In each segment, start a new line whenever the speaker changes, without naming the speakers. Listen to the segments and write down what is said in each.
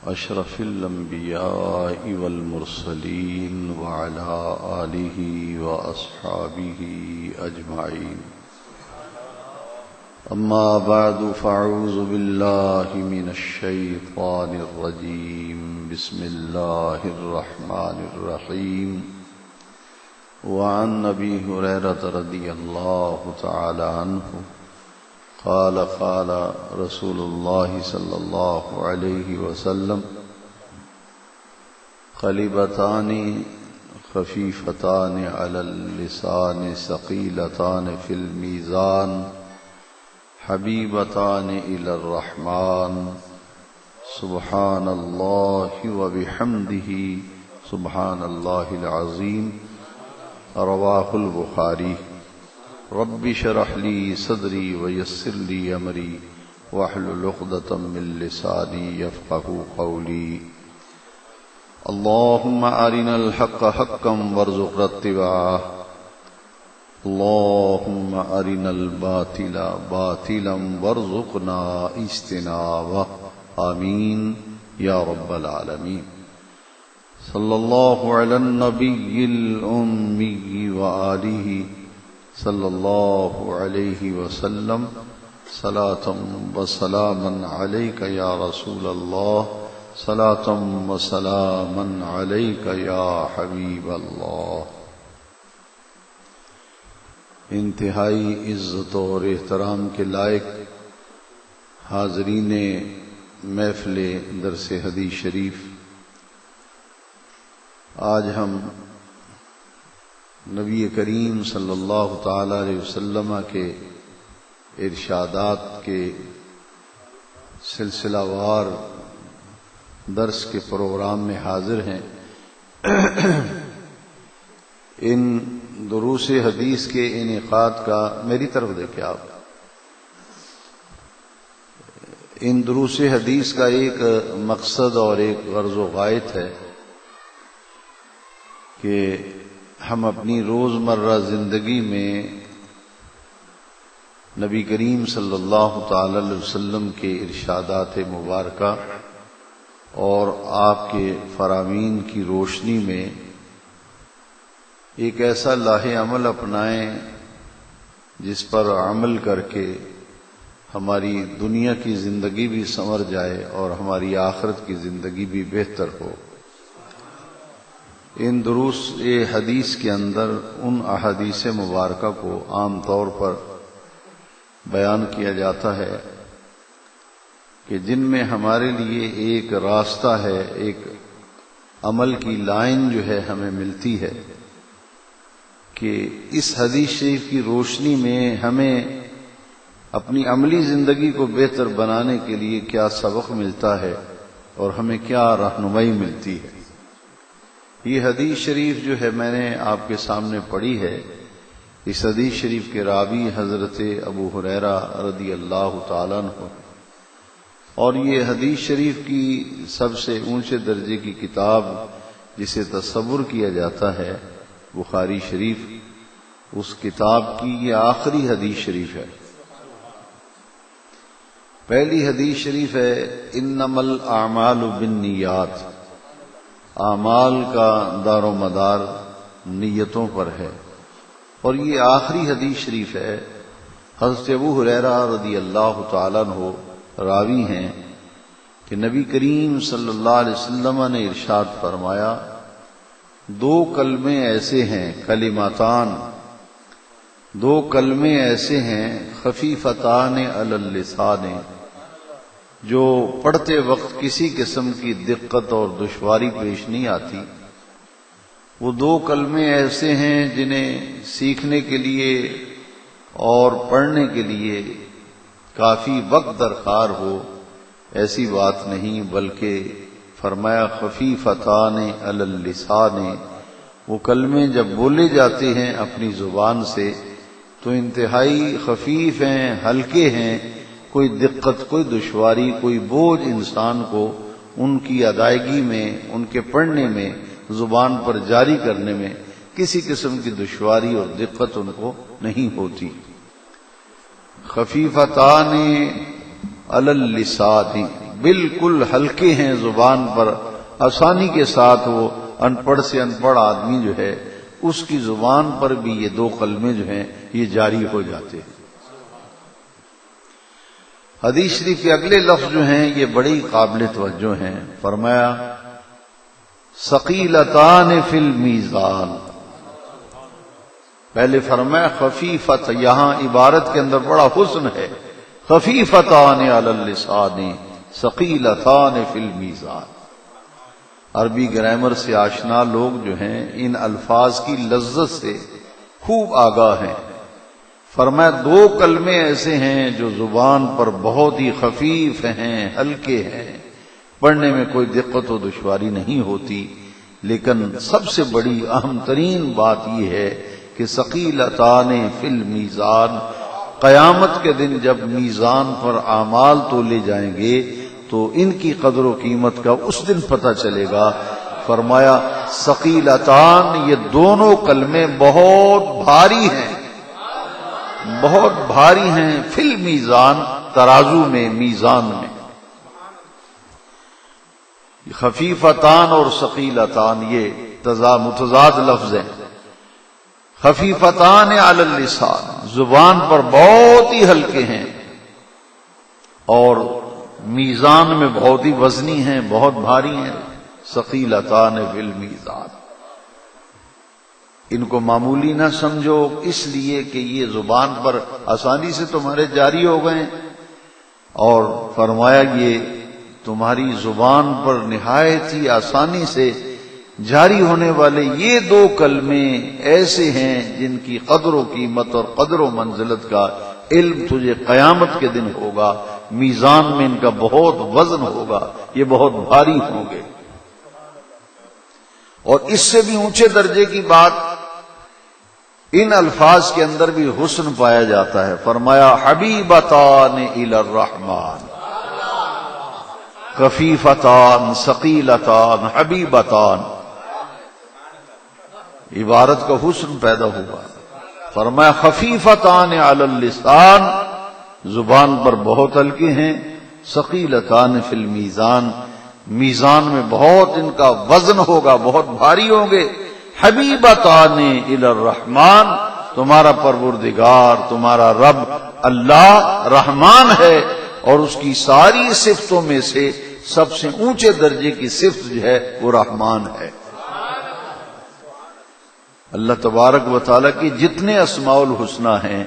أشرف الأنبياء والمرسلين وعلى آله وأصحابه أجمعين. أما بعد فأعوذ بالله من الشيطان الرجيم. بسم الله الرحمن الرحيم. وعن أبي هريرة رضي الله تعالى عنه قال قال رسول الله صلى الله عليه وسلم: قلبتان خفيفتان على اللسان ثقيلتان في الميزان حبيبتان إلى الرحمن سبحان الله وبحمده سبحان الله العظيم. رواه البخاري. رب اشرح لي صدري ويسر لي أمري واحلل عقدة من لساني يفقهوا قولي. اللهم أرنا الحق حقا وارزقنا اتباعه. اللهم أرنا الباطل باطلا وارزقنا اجتنابه. آمين يا رب العالمين. صلى الله على النبي الأمي وآله صلى الله عليه وسلم. صلاة وسلاما عليك يا رسول الله. صلاة وسلاما عليك يا حبيب الله. انتہائی عزت اور احترام کے لائق حاضرین محفل درس حدیث شریف، آج ہم نبی کریم صلی اللہ تعالی علیہ وسلم کے ارشادات کے سلسلہ وار درس کے پروگرام میں حاضر ہیں. ان دروس حدیث کے انعقاد کا میری طرف دیکھیں آپ، ان دروس حدیث کا ایک مقصد اور ایک غرض و غایت ہے کہ ہم اپنی روزمرہ زندگی میں نبی کریم صلی اللہ تعالی علیہ وسلم کے ارشادات مبارکہ اور آپ کے فرامین کی روشنی میں ایک ایسا لاہ عمل اپنائیں جس پر عمل کر کے ہماری دنیا کی زندگی بھی سنور جائے اور ہماری آخرت کی زندگی بھی بہتر ہو. ان دروس حدیث کے اندر ان احادیث مبارکہ کو عام طور پر بیان کیا جاتا ہے کہ جن میں ہمارے لیے ایک راستہ ہے، ایک عمل کی لائن جو ہے ہمیں ملتی ہے کہ اس حدیث شریف کی روشنی میں ہمیں اپنی عملی زندگی کو بہتر بنانے کے لیے کیا سبق ملتا ہے اور ہمیں کیا رہنمائی ملتی ہے. یہ حدیث شریف جو ہے میں نے آپ کے سامنے پڑھی ہے. اس حدیث شریف کے راوی حضرت ابو ہریرہ رضی اللہ تعالیٰ عنہ، اور یہ حدیث شریف کی سب سے اونچے درجے کی کتاب جسے تصور کیا جاتا ہے بخاری شریف، اس کتاب کی یہ آخری حدیث شریف ہے. پہلی حدیث شریف ہے انما الاعمال بالنیات، اعمال کا دار و مدار نیتوں پر ہے. اور یہ آخری حدیث شریف ہے. حضرت ابو ہریرہ رضی اللہ تعالیٰ عنہ راوی ہیں کہ نبی کریم صلی اللہ علیہ وسلم نے ارشاد فرمایا، دو کلمے ایسے ہیں، کلماتان، دو کلمے ایسے ہیں، خفیفتان علی اللسان، جو پڑھتے وقت کسی قسم کی دقت اور دشواری پیش نہیں آتی. وہ دو کلمے ایسے ہیں جنہیں سیکھنے کے لیے اور پڑھنے کے لیے کافی وقت درکار ہو، ایسی بات نہیں، بلکہ فرمایا خفیفتان علی اللسان، وہ کلمے جب بولے جاتے ہیں اپنی زبان سے تو انتہائی خفیف ہیں، ہلکے ہیں، کوئی دقت، کوئی دشواری، کوئی بوجھ انسان کو ان کی ادائیگی میں، ان کے پڑھنے میں، زبان پر جاری کرنے میں کسی قسم کی دشواری اور دقت ان کو نہیں ہوتی. خفیفتان علی اللسان، بالکل ہلکے ہیں زبان پر، آسانی کے ساتھ وہ ان پڑھ سے ان پڑھ آدمی جو ہے اس کی زبان پر بھی یہ دو کلمے جو ہیں یہ جاری ہو جاتے ہیں۔ حدیث شریف کے اگلے لفظ جو ہیں یہ بڑی قابل توجہ ہیں۔ فرمایا ثقیلتان فی المیزان، پہلے فرمایا خفیفت، یہاں عبارت کے اندر بڑا حسن ہے، خفیفتان علی اللسان ثقیلتان فی المیزان۔ عربی گرامر سے آشنا لوگ جو ہیں ان الفاظ کی لذت سے خوب آگاہ ہیں۔ فرمایا دو کلمے ایسے ہیں جو زبان پر بہت ہی خفیف ہیں، ہلکے ہیں، پڑھنے میں کوئی دقت و دشواری نہیں ہوتی، لیکن سب سے بڑی اہم ترین بات یہ ہے کہ ثقیلتان فی المیزان، قیامت کے دن جب میزان پر اعمال تولے جائیں گے تو ان کی قدر و قیمت کا اس دن پتہ چلے گا۔ فرمایا ثقیلتان، یہ دونوں کلمے بہت بھاری ہیں، بہت بھاری ہیں، فی المیزان، ترازو میں، میزان میں۔ خفیفتان اور ثقیلتان یہ متضاد لفظ ہیں۔ خفیفتان علی اللسان، زبان پر بہت ہی ہلکے ہیں، اور میزان میں بہت ہی وزنی ہیں، بہت بھاری ہیں۔ ثقیلتان فی المیزان، ان کو معمولی نہ سمجھو، اس لیے کہ یہ زبان پر آسانی سے تمہارے جاری ہو گئے، اور فرمایا یہ تمہاری زبان پر نہایت ہی آسانی سے جاری ہونے والے یہ دو کلمے ایسے ہیں جن کی قدر و قیمت اور قدر و منزلت کا علم تجھے قیامت کے دن ہوگا، میزان میں ان کا بہت وزن ہوگا، یہ بہت بھاری ہوں گے۔ اور اس سے بھی اونچے درجے کی بات، ان الفاظ کے اندر بھی حسن پایا جاتا ہے۔ فرمایا حبیبتان الی الرحمن، خفیفتان ثقیلتان حبیبتان، عبارت کا حسن پیدا ہوا۔ فرمایا خفیفتان علی اللسان، زبان پر بہت ہلکے ہیں، ثقیلتان فی المیزان، میزان میں بہت ان کا وزن ہوگا، بہت بھاری ہوں گے۔ حبیبتان الی الرحمن، تمہارا پروردگار، تمہارا رب اللہ رحمان ہے، اور اس کی ساری صفتوں میں سے سب سے اونچے درجے کی صفت جو ہے وہ رحمان ہے۔ اللہ تبارک و تعالیٰ کی جتنے اسماء الحسنہ ہیں،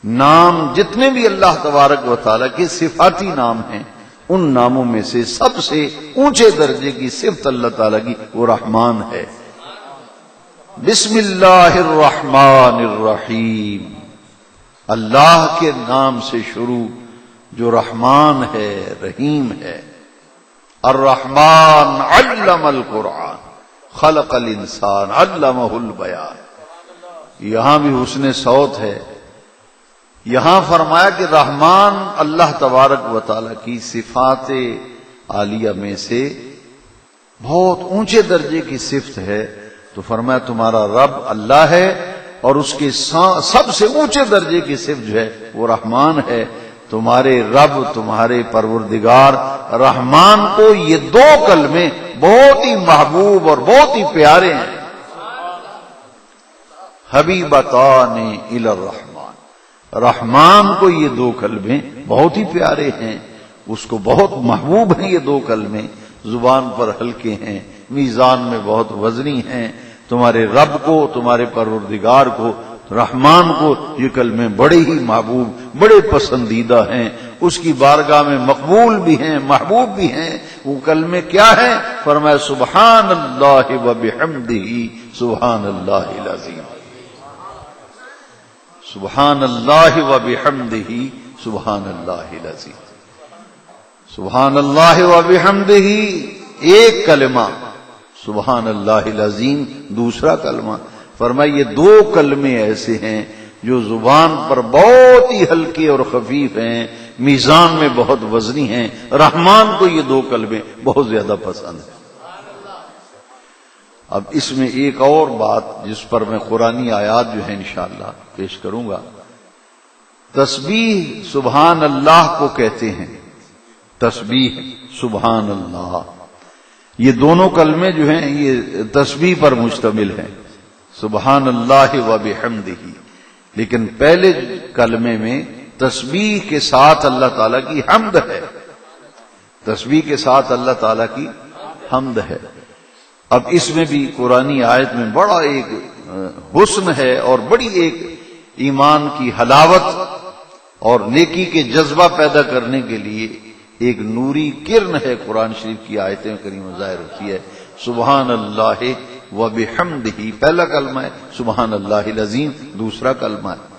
نام جتنے بھی اللہ تبارک و تعالیٰ کے صفاتی نام ہیں، ان ناموں میں سے سب سے اونچے درجے کی صفت اللہ تعالیٰ کی وہ رحمان ہے۔ بسم اللہ الرحمن الرحیم، اللہ کے نام سے شروع جو رحمان ہے، رحیم ہے۔ الرحمن علم القرآن خلق الانسان علمہ البیان، یہاں بھی حسن صوت ہے۔ یہاں فرمایا کہ رحمان اللہ تبارک و تعالیٰ کی صفات عالیہ میں سے بہت اونچے درجے کی صفت ہے، تو فرمایا تمہارا رب اللہ ہے، اور اس کے سب سے اونچے درجے کی صفت جو ہے وہ رحمان ہے۔ تمہارے رب، تمہارے پروردگار رحمان کو یہ دو کلمے بہت ہی محبوب اور بہت ہی پیارے ہیں۔ حبیبتان الی الرحمن، رحمان کو یہ دو کلمے بہت ہی پیارے ہیں، اس کو بہت محبوب ہیں یہ دو کلمے، زبان پر ہلکے ہیں، میزان میں بہت وزنی ہیں۔ تمہارے رب کو، تمہارے پروردگار کو، رحمان کو یہ کلمے بڑے ہی محبوب، بڑے پسندیدہ ہیں، اس کی بارگاہ میں مقبول بھی ہیں، محبوب بھی ہیں۔ وہ کلمے کیا ہیں؟ فرمایا سبحان اللہ و بحمدہ سبحان اللہ العظیم، سبحان اللہ و بحمدہ سبحان اللہ العظیم، سبحان اللہ و بحمدہ ایک کلمہ، سبحان اللہ العظیم دوسرا کلمہ۔ فرمایا یہ دو کلمے ایسے ہیں جو زبان پر بہت ہی ہلکے اور خفیف ہیں، میزان میں بہت وزنی ہیں۔ رحمان کو یہ دو کلمے بہت زیادہ پسند ہیں۔ اب اس میں ایک اور بات جس پر میں قرآنی آیات جو ہے انشاءاللہ پیش کروں گا۔ تسبیح سبحان اللہ کو کہتے ہیں، تسبیح سبحان اللہ، یہ دونوں کلمے جو ہیں یہ تسبیح پر مشتمل ہیں، سبحان اللہ و بحمدہ، لیکن پہلے کلمے میں تسبیح کے ساتھ اللہ تعالیٰ کی حمد ہے، تسبیح کے ساتھ اللہ تعالیٰ کی حمد ہے۔ اب اس میں بھی قرآنی آیت میں بڑا ایک حسن ہے اور بڑی ایک ایمان کی حلاوت اور نیکی کے جذبہ پیدا کرنے کے لیے ایک نوری کرن ہے، قرآن شریف کی آیتیں کریمہ ظاہر ہوتی ہے۔ سبحان اللہ و بحمدہ پہلا کلمہ ہے، سبحان اللہ العظیم دوسرا کلمہ ہے۔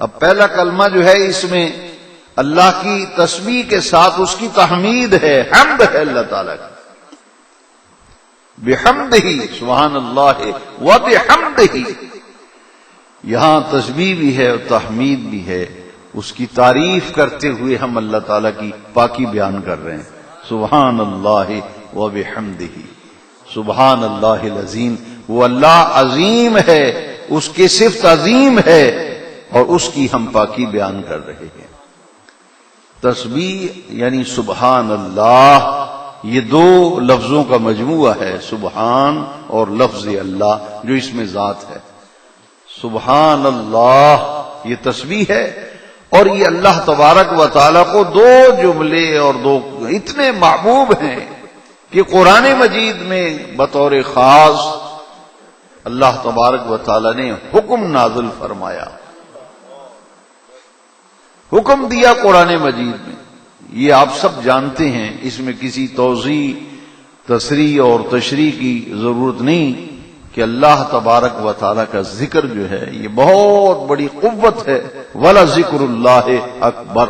اب پہلا کلمہ جو ہے اس میں اللہ کی تسبیح کے ساتھ اس کی تحمید ہے، حمد ہے اللہ تعالیٰ کی، بحمدہ سبحان اللہ و بحمدہ، یہاں تسبیح بھی ہے اور تحمید بھی ہے، اس کی تعریف کرتے ہوئے ہم اللہ تعالیٰ کی پاکی بیان کر رہے ہیں۔ سبحان اللہ و بحمدہ سبحان اللہ العظیم، وہ اللہ عظیم ہے، اس کی صفت عظیم ہے اور اس کی ہم پاکی بیان کر رہے ہیں۔ تسبیح یعنی سبحان اللہ، یہ دو لفظوں کا مجموعہ ہے، سبحان اور لفظ اللہ جو اس میں ذات ہے۔ سبحان اللہ یہ تسبیح ہے، اور یہ اللہ تبارک و تعالیٰ کو دو جملے اور دو اتنے محبوب ہیں کہ قرآن مجید میں بطور خاص اللہ تبارک و تعالیٰ نے حکم نازل فرمایا، حکم دیا قرآن مجید میں، یہ آپ سب جانتے ہیں، اس میں کسی توضیح تصریح اور تشریح کی ضرورت نہیں کہ اللہ تبارک و تعالیٰ کا ذکر جو ہے یہ بہت بڑی قوت ہے، وَلَا ذِكْرُ اللَّهِ اکبر،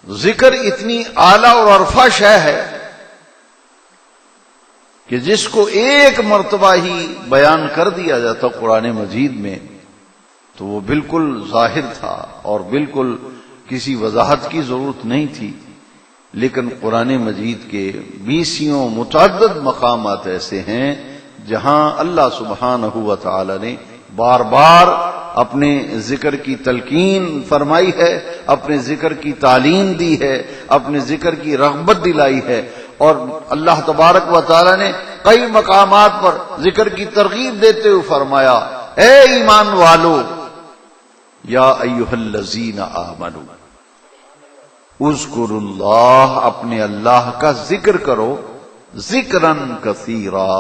ذکر اتنی اعلیٰ اور عرفہ شے ہے کہ جس کو ایک مرتبہ ہی بیان کر دیا جاتا قرآن مجید میں تو وہ بالکل ظاہر تھا اور بالکل کسی وضاحت کی ضرورت نہیں تھی، لیکن قرآن مجید کے 20 متعدد مقامات ایسے ہیں جہاں اللہ سبحانہ و تعالی نے بار بار اپنے ذکر کی تلقین فرمائی ہے، اپنے ذکر کی تعلیم دی ہے، اپنے ذکر کی رغبت دلائی ہے، اور اللہ تبارک و تعالی نے کئی مقامات پر ذکر کی ترغیب دیتے ہوئے فرمایا، اے ایمان والو، یا ایھا الذین آمنوا اذکروا اللہ، اپنے اللہ کا ذکر کرو، ذکرن کثیرا،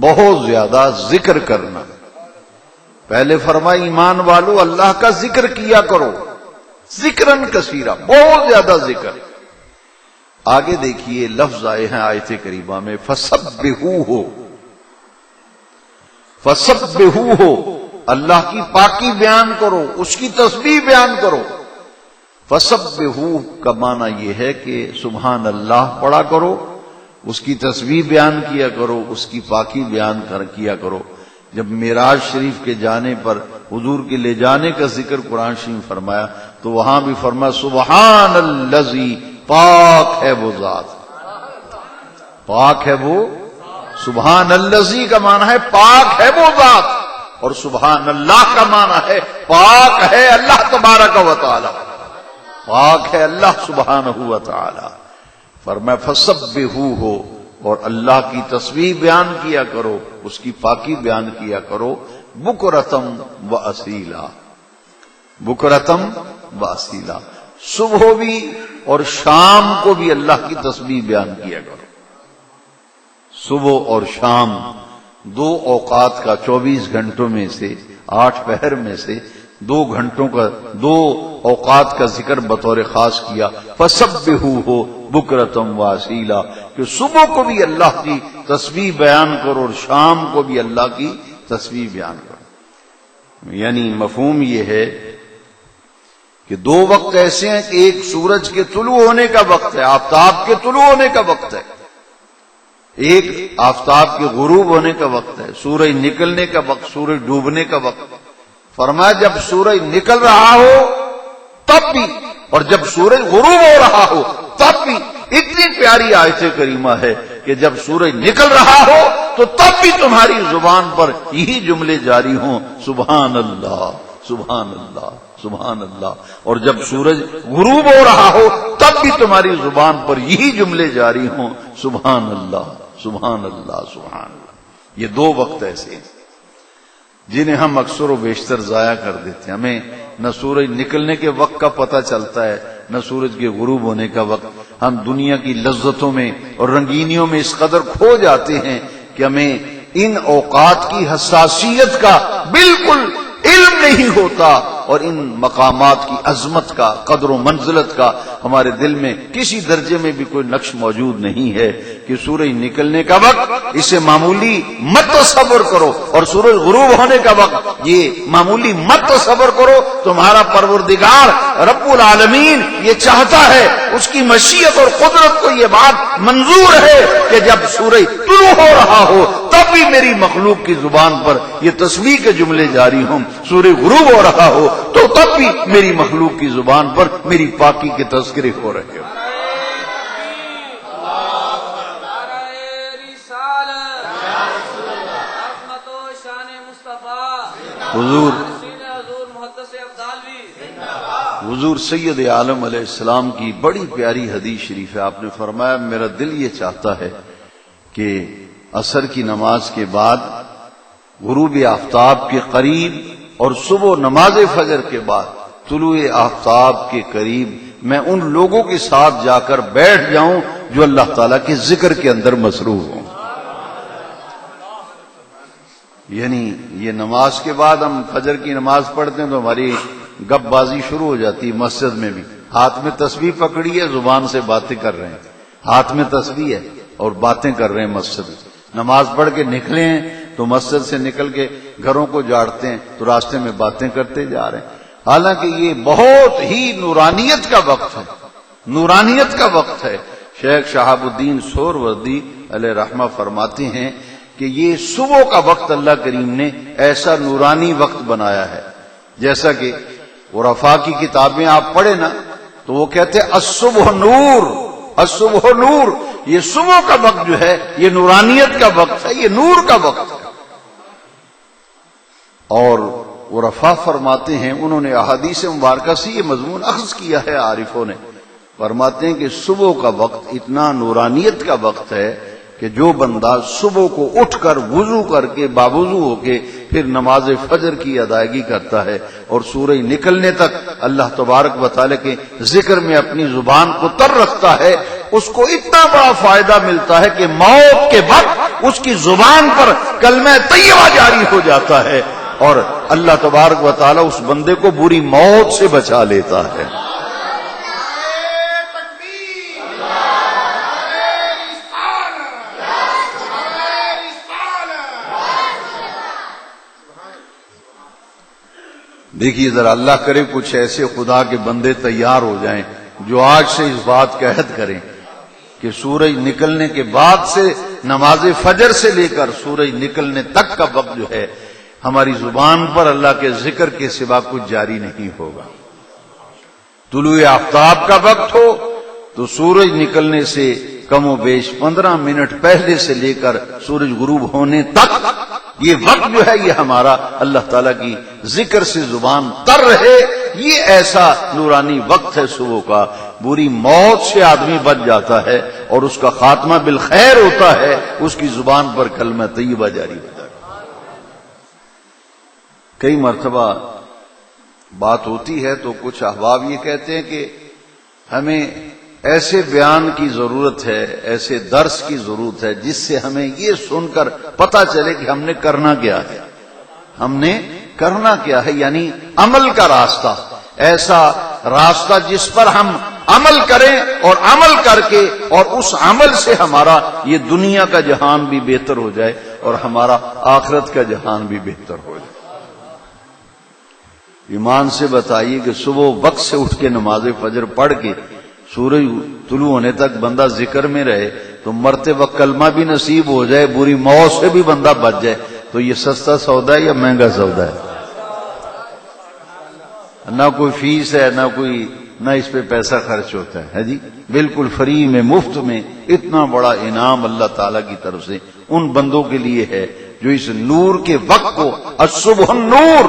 بہت زیادہ ذکر کرنا۔ پہلے فرمایا ایمان والو اللہ کا ذکر کیا کرو، ذکرن کثیرا، بہت زیادہ ذکر۔ آگے دیکھیے لفظ آئے ہیں آیت کریمہ میں، فسبحوہ، فسبحوہ، اللہ کی پاکی بیان کرو، اس کی تسبیح بیان کرو۔ فسبحوہ کا معنی یہ ہے کہ سبحان اللہ پڑھا کرو، اس کی تسبیح بیان کیا کرو، اس کی پاکی بیان کیا کرو۔ جب معراج شریف کے جانے پر حضور کے لے جانے کا ذکر قرآن شریف فرمایا تو وہاں بھی فرمایا سبحان الذی، پاک ہے وہ ذات، پاک ہے وہ، سبحان الذی کا معنی ہے پاک ہے وہ ذات، اور سبحان اللہ کا معنی ہے پاک ہے اللہ تبارک و تعالی، پاک ہے اللہ سبحانہ و تعالی۔ فرمایا فسبحوہ، اور اللہ کی تسبیح بیان کیا کرو، اس کی پاکی بیان کیا کرو، بکرتم و اصیلا، بکرتم و اصیلا، صبح بھی اور شام کو بھی اللہ کی تسبیح بیان کیا کرو۔ صبح اور شام دو اوقات کا 24 گھنٹوں میں سے 8 پہر میں سے 2 گھنٹوں کا 2 اوقات کا ذکر بطور خاص کیا، فسبحوہ بکرتم واصیلا، کہ صبح کو بھی اللہ کی تسبیح بیان کرو اور شام کو بھی اللہ کی تسبیح بیان کرو۔ یعنی مفہوم یہ ہے کہ 2 وقت ایسے ہیں کہ ایک سورج کے طلوع ہونے کا وقت ہے، آفتاب کے طلوع ہونے کا وقت ہے، ایک آفتاب کے غروب ہونے کا وقت ہے، سورج نکلنے کا وقت، سورج ڈوبنے کا وقت۔ فرمایا جب سورج نکل رہا ہو تب بھی، اور جب سورج غروب ہو رہا ہو تب بھی۔ اتنی پیاری آیت کریمہ ہے کہ جب سورج نکل رہا ہو تو تب بھی تمہاری زبان پر یہی جملے جاری ہوں، سبحان اللہ، سبحان اللہ، سبحان اللہ. اور جب سورج غروب ہو رہا ہو تب بھی تمہاری زبان پر یہی جملے جاری ہوں، سبحان اللہ سبحان اللہ سبحان اللہ. یہ دو وقت ایسے ہیں جنہیں ہم اکثر و بیشتر ضائع کر دیتے ہیں. ہمیں نہ سورج نکلنے کے وقت کا پتہ چلتا ہے نہ سورج کے غروب ہونے کا وقت. ہم دنیا کی لذتوں میں اور رنگینیوں میں اس قدر کھو جاتے ہیں کہ ہمیں ان اوقات کی حساسیت کا بالکل علم نہیں ہوتا، اور ان مقامات کی عظمت کا، قدر و منزلت کا ہمارے دل میں کسی درجے میں بھی کوئی نقش موجود نہیں ہے کہ سورج نکلنے کا وقت اسے معمولی مت تصور کرو اور سورج غروب ہونے کا وقت یہ معمولی مت تصور کرو. تمہارا پروردگار رب العالمین یہ چاہتا ہے، اس کی مشیت اور قدرت کو یہ بات منظور ہے کہ جب سورج طلوع ہو رہا ہو تب بھی میری مخلوق کی زبان پر یہ تسبیح کے جملے جاری ہوں، سورج غروب ہو رہا ہو تو تب بھی میری مخلوق کی زبان پر میری پاکی کے تذکرے ہو رہے ہو. حضور سید عالم علیہ السلام کی بڑی پیاری حدیث شریف ہے. آپ نے فرمایا میرا دل یہ چاہتا ہے کہ عصر کی نماز کے بعد غروب آفتاب کے قریب اور صبح نماز فجر کے بعد طلوع آفتاب کے قریب میں ان لوگوں کے ساتھ جا کر بیٹھ جاؤں جو اللہ تعالیٰ کے ذکر کے اندر مصروف ہوں. یعنی یہ نماز کے بعد ہم فجر کی نماز پڑھتے ہیں تو ہماری گپ بازی شروع ہو جاتی ہے. مسجد میں بھی ہاتھ میں تسبیح پکڑی ہے، زبان سے باتیں کر رہے ہیں. ہاتھ میں تسبیح ہے اور باتیں کر رہے ہیں. مسجد نماز پڑھ کے نکلے ہیں تو مسجد سے نکل کے گھروں کو جاڑتے ہیں تو راستے میں باتیں کرتے جا رہے ہیں. حالانکہ یہ بہت ہی نورانیت کا وقت ہے، نورانیت کا وقت ہے. شیخ شہاب الدین سہروردی علیہ رحمہ فرماتے ہیں کہ یہ صبح کا وقت اللہ کریم نے ایسا نورانی وقت بنایا ہے. جیسا کہ عرفاء کی کتابیں آپ پڑھیں نا تو وہ کہتے ہیں الصبح نور، الصبح نور. یہ صبح کا وقت جو ہے یہ نورانیت کا وقت ہے، یہ نور کا وقت ہے. اور عرفاء فرماتے ہیں، انہوں نے احادیث مبارکہ سے یہ مضمون اخذ کیا ہے عارفوں نے، فرماتے ہیں کہ صبح کا وقت اتنا نورانیت کا وقت ہے کہ جو بندہ صبح کو اٹھ کر وضو کر کے باوضو ہو کے پھر نماز فجر کی ادائیگی کرتا ہے اور سورج نکلنے تک اللہ تبارک و تعالی کے ذکر میں اپنی زبان کو تر رکھتا ہے، اس کو اتنا بڑا فائدہ ملتا ہے کہ موت کے وقت اس کی زبان پر کلمہ طیبہ جاری ہو جاتا ہے اور اللہ تبارک و تعالی اس بندے کو بری موت سے بچا لیتا ہے. دیکھیے ذرا، اللہ کرے کچھ ایسے خدا کے بندے تیار ہو جائیں جو آج سے اس بات کا عہد کریں کہ سورج نکلنے کے بعد سے نماز فجر سے لے کر سورج نکلنے تک کا وقت جو ہے ہماری زبان پر اللہ کے ذکر کے سوا کچھ جاری نہیں ہوگا. طلوع آفتاب کا وقت ہو تو سورج نکلنے سے کم و بیش 15 منٹ پہلے سے لے کر سورج غروب ہونے تک یہ وقت جو ہے یہ ہمارا اللہ تعالیٰ کی ذکر سے زبان تر رہے. یہ ایسا نورانی وقت ہے صبح کا، بری موت سے آدمی بچ جاتا ہے اور اس کا خاتمہ بالخیر ہوتا ہے، اس کی زبان پر کلمہ طیبہ جاری ہوتا ہے. کئی مرتبہ بات ہوتی ہے تو کچھ احباب یہ کہتے ہیں کہ ہمیں ایسے بیان کی ضرورت ہے، ایسے درس کی ضرورت ہے جس سے ہمیں یہ سن کر پتہ چلے کہ ہم نے کرنا کیا ہے، ہم نے کرنا کیا ہے. یعنی عمل کا راستہ، ایسا راستہ جس پر ہم عمل کریں اور عمل کر کے اور اس عمل سے ہمارا یہ دنیا کا جہان بھی بہتر ہو جائے اور ہمارا آخرت کا جہان بھی بہتر ہو جائے. ایمان سے بتائیے کہ صبح وقت سے اٹھ کے نماز فجر پڑھ کے سورج طلوع ہونے تک بندہ ذکر میں رہے تو مرتے وقت کلمہ بھی نصیب ہو جائے، بری موت سے بھی بندہ بچ جائے، تو یہ سستا سودا ہے یا مہنگا سودا ہے؟ نہ کوئی فیس ہے، نہ اس پہ پیسہ خرچ ہوتا ہے جی، بالکل فری میں، مفت میں. اتنا بڑا انعام اللہ تعالیٰ کی طرف سے ان بندوں کے لیے ہے جو اس نور کے وقت کو الصبح النور،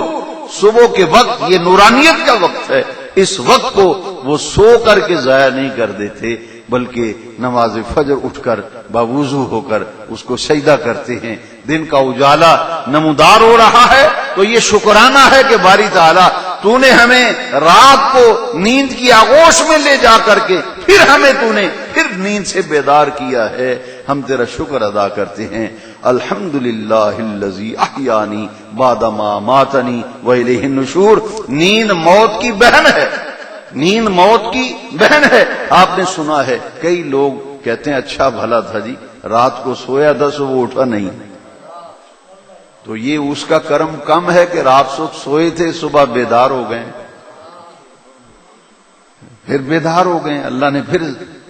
صبح کے وقت یہ نورانیت کا وقت ہے، اس وقت کو وہ سو کر کے ضائع نہیں کر دیتے، بلکہ نماز فجر اٹھ کر باوضو ہو کر اس کو سجدہ کرتے ہیں۔ دن کا اجالا نمودار ہو رہا ہے تو یہ شکرانہ ہے کہ باری تعالیٰ تو نے ہمیں رات کو نیند کی آغوش میں لے جا کر کے پھر ہمیں تو نے پھر نیند سے بیدار کیا ہے، ہم تیرا شکر ادا کرتے ہیں۔ الحمدللہ الذی احیانی بعد ما اماتنی والیہ النشور۔ نیند موت کی بہن ہے، نیند موت کی بہن ہے۔ آپ نے سنا ہے کئی لوگ کہتے ہیں اچھا بھلا تھا جی، رات کو سویا تھا صبح اٹھا نہیں، تو یہ اس کا کرم کم ہے کہ رات سوئے تھے صبح بیدار ہو گئے، پھر بیدار ہو گئے۔ اللہ نے پھر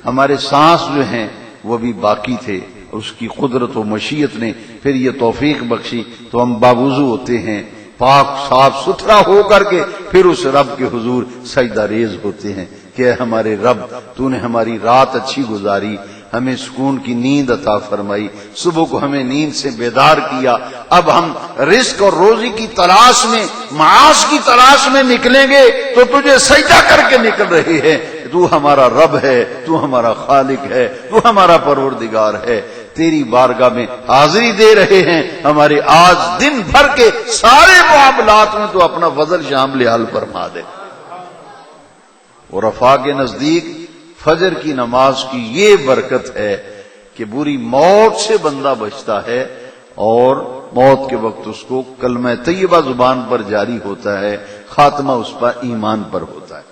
ہمارے سانس جو ہیں وہ بھی باقی تھے، اس کی قدرت و مشیت نے پھر یہ توفیق بخشی تو ہم باوضو ہوتے ہیں، پاک صاف ستھرا ہو کر کے پھر اس رب کے حضور سجدہ ریز ہوتے ہیں کہ اے ہمارے رب تو نے ہماری رات اچھی گزاری، ہمیں سکون کی نیند عطا فرمائی، صبح کو ہمیں نیند سے بیدار کیا، اب ہم رزق اور روزی کی تلاش میں، معاش کی تلاش میں نکلیں گے تو تجھے سجدہ کر کے نکل رہے ہیں۔ تو ہمارا رب ہے، تو ہمارا خالق ہے، تو ہمارا پروردگار ہے، تیری بارگاہ میں حاضری دے رہے ہیں۔ ہمارے آج دن بھر کے سارے معاملات میں تو اپنا فضل شامل حل فرما دے۔ اور عرفہ کے نزدیک فجر کی نماز کی یہ برکت ہے کہ بری موت سے بندہ بچتا ہے، اور موت کے وقت اس کو کلمہ طیبہ زبان پر جاری ہوتا ہے، خاتمہ اس پر ایمان پر ہوتا ہے۔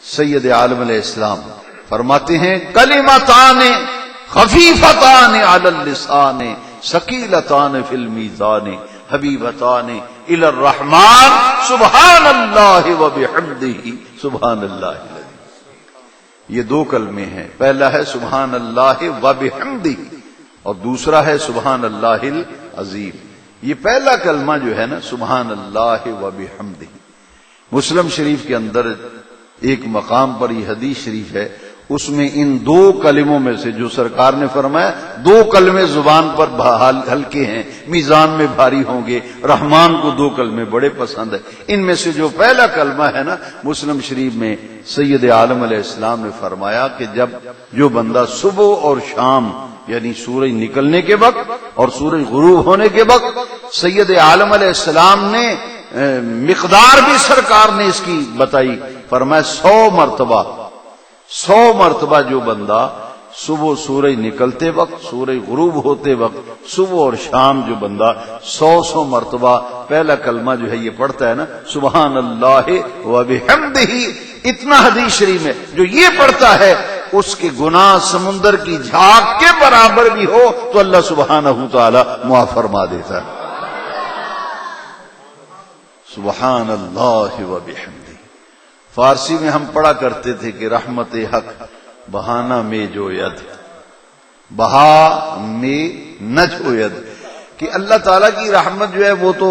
سید عالم علیہ السلام فرماتے ہیں کلمتان خفیفتان علی اللسان ثقیلتان فی المیزان حبیبتان الی الرحمن سبحان اللہ وبحمدہ سبحان اللہ العظیم۔ یہ دو کلمے ہیں، پہلا ہے سبحان اللہ وبحمدہ اور دوسرا ہے سبحان اللہ العظیم۔ یہ پہلا کلمہ جو ہے نا سبحان اللہ وبحمدہ، مسلم شریف کے اندر ایک مقام پر یہ حدیث شریف ہے، اس میں ان دو کلموں میں سے جو سرکار نے فرمایا دو کلمے زبان پر ہلکے ہیں، میزان میں بھاری ہوں گے، رحمان کو دو کلمے بڑے پسند ہیں، ان میں سے جو پہلا کلمہ ہے نا مسلم شریف میں سید عالم علیہ السلام نے فرمایا کہ جب جو بندہ صبح اور شام یعنی سورج نکلنے کے وقت اور سورج غروب ہونے کے وقت، سید عالم علیہ السلام نے مقدار بھی سرکار نے اس کی بتائی، فرمایا 100 مرتبہ جو بندہ صبح سورج نکلتے وقت، سورج غروب ہوتے وقت، صبح اور شام جو بندہ 100 مرتبہ پہلا کلمہ جو ہے یہ پڑھتا ہے نا سبحان اللہ وبحمدہ، اتنا حدیث شریف میں جو یہ پڑھتا ہے اس کے گناہ سمندر کی جھاگ کے برابر بھی ہو تو اللہ سبحانہ تعالی معاف فرما دیتا ہے۔ سبحان اللہ وبحمدہ۔ فارسی میں ہم پڑھا کرتے تھے کہ رحمت حق بہانہ میں جو ید، بہا میں نہ جو ید، کہ اللہ تعالیٰ کی رحمت جو ہے وہ تو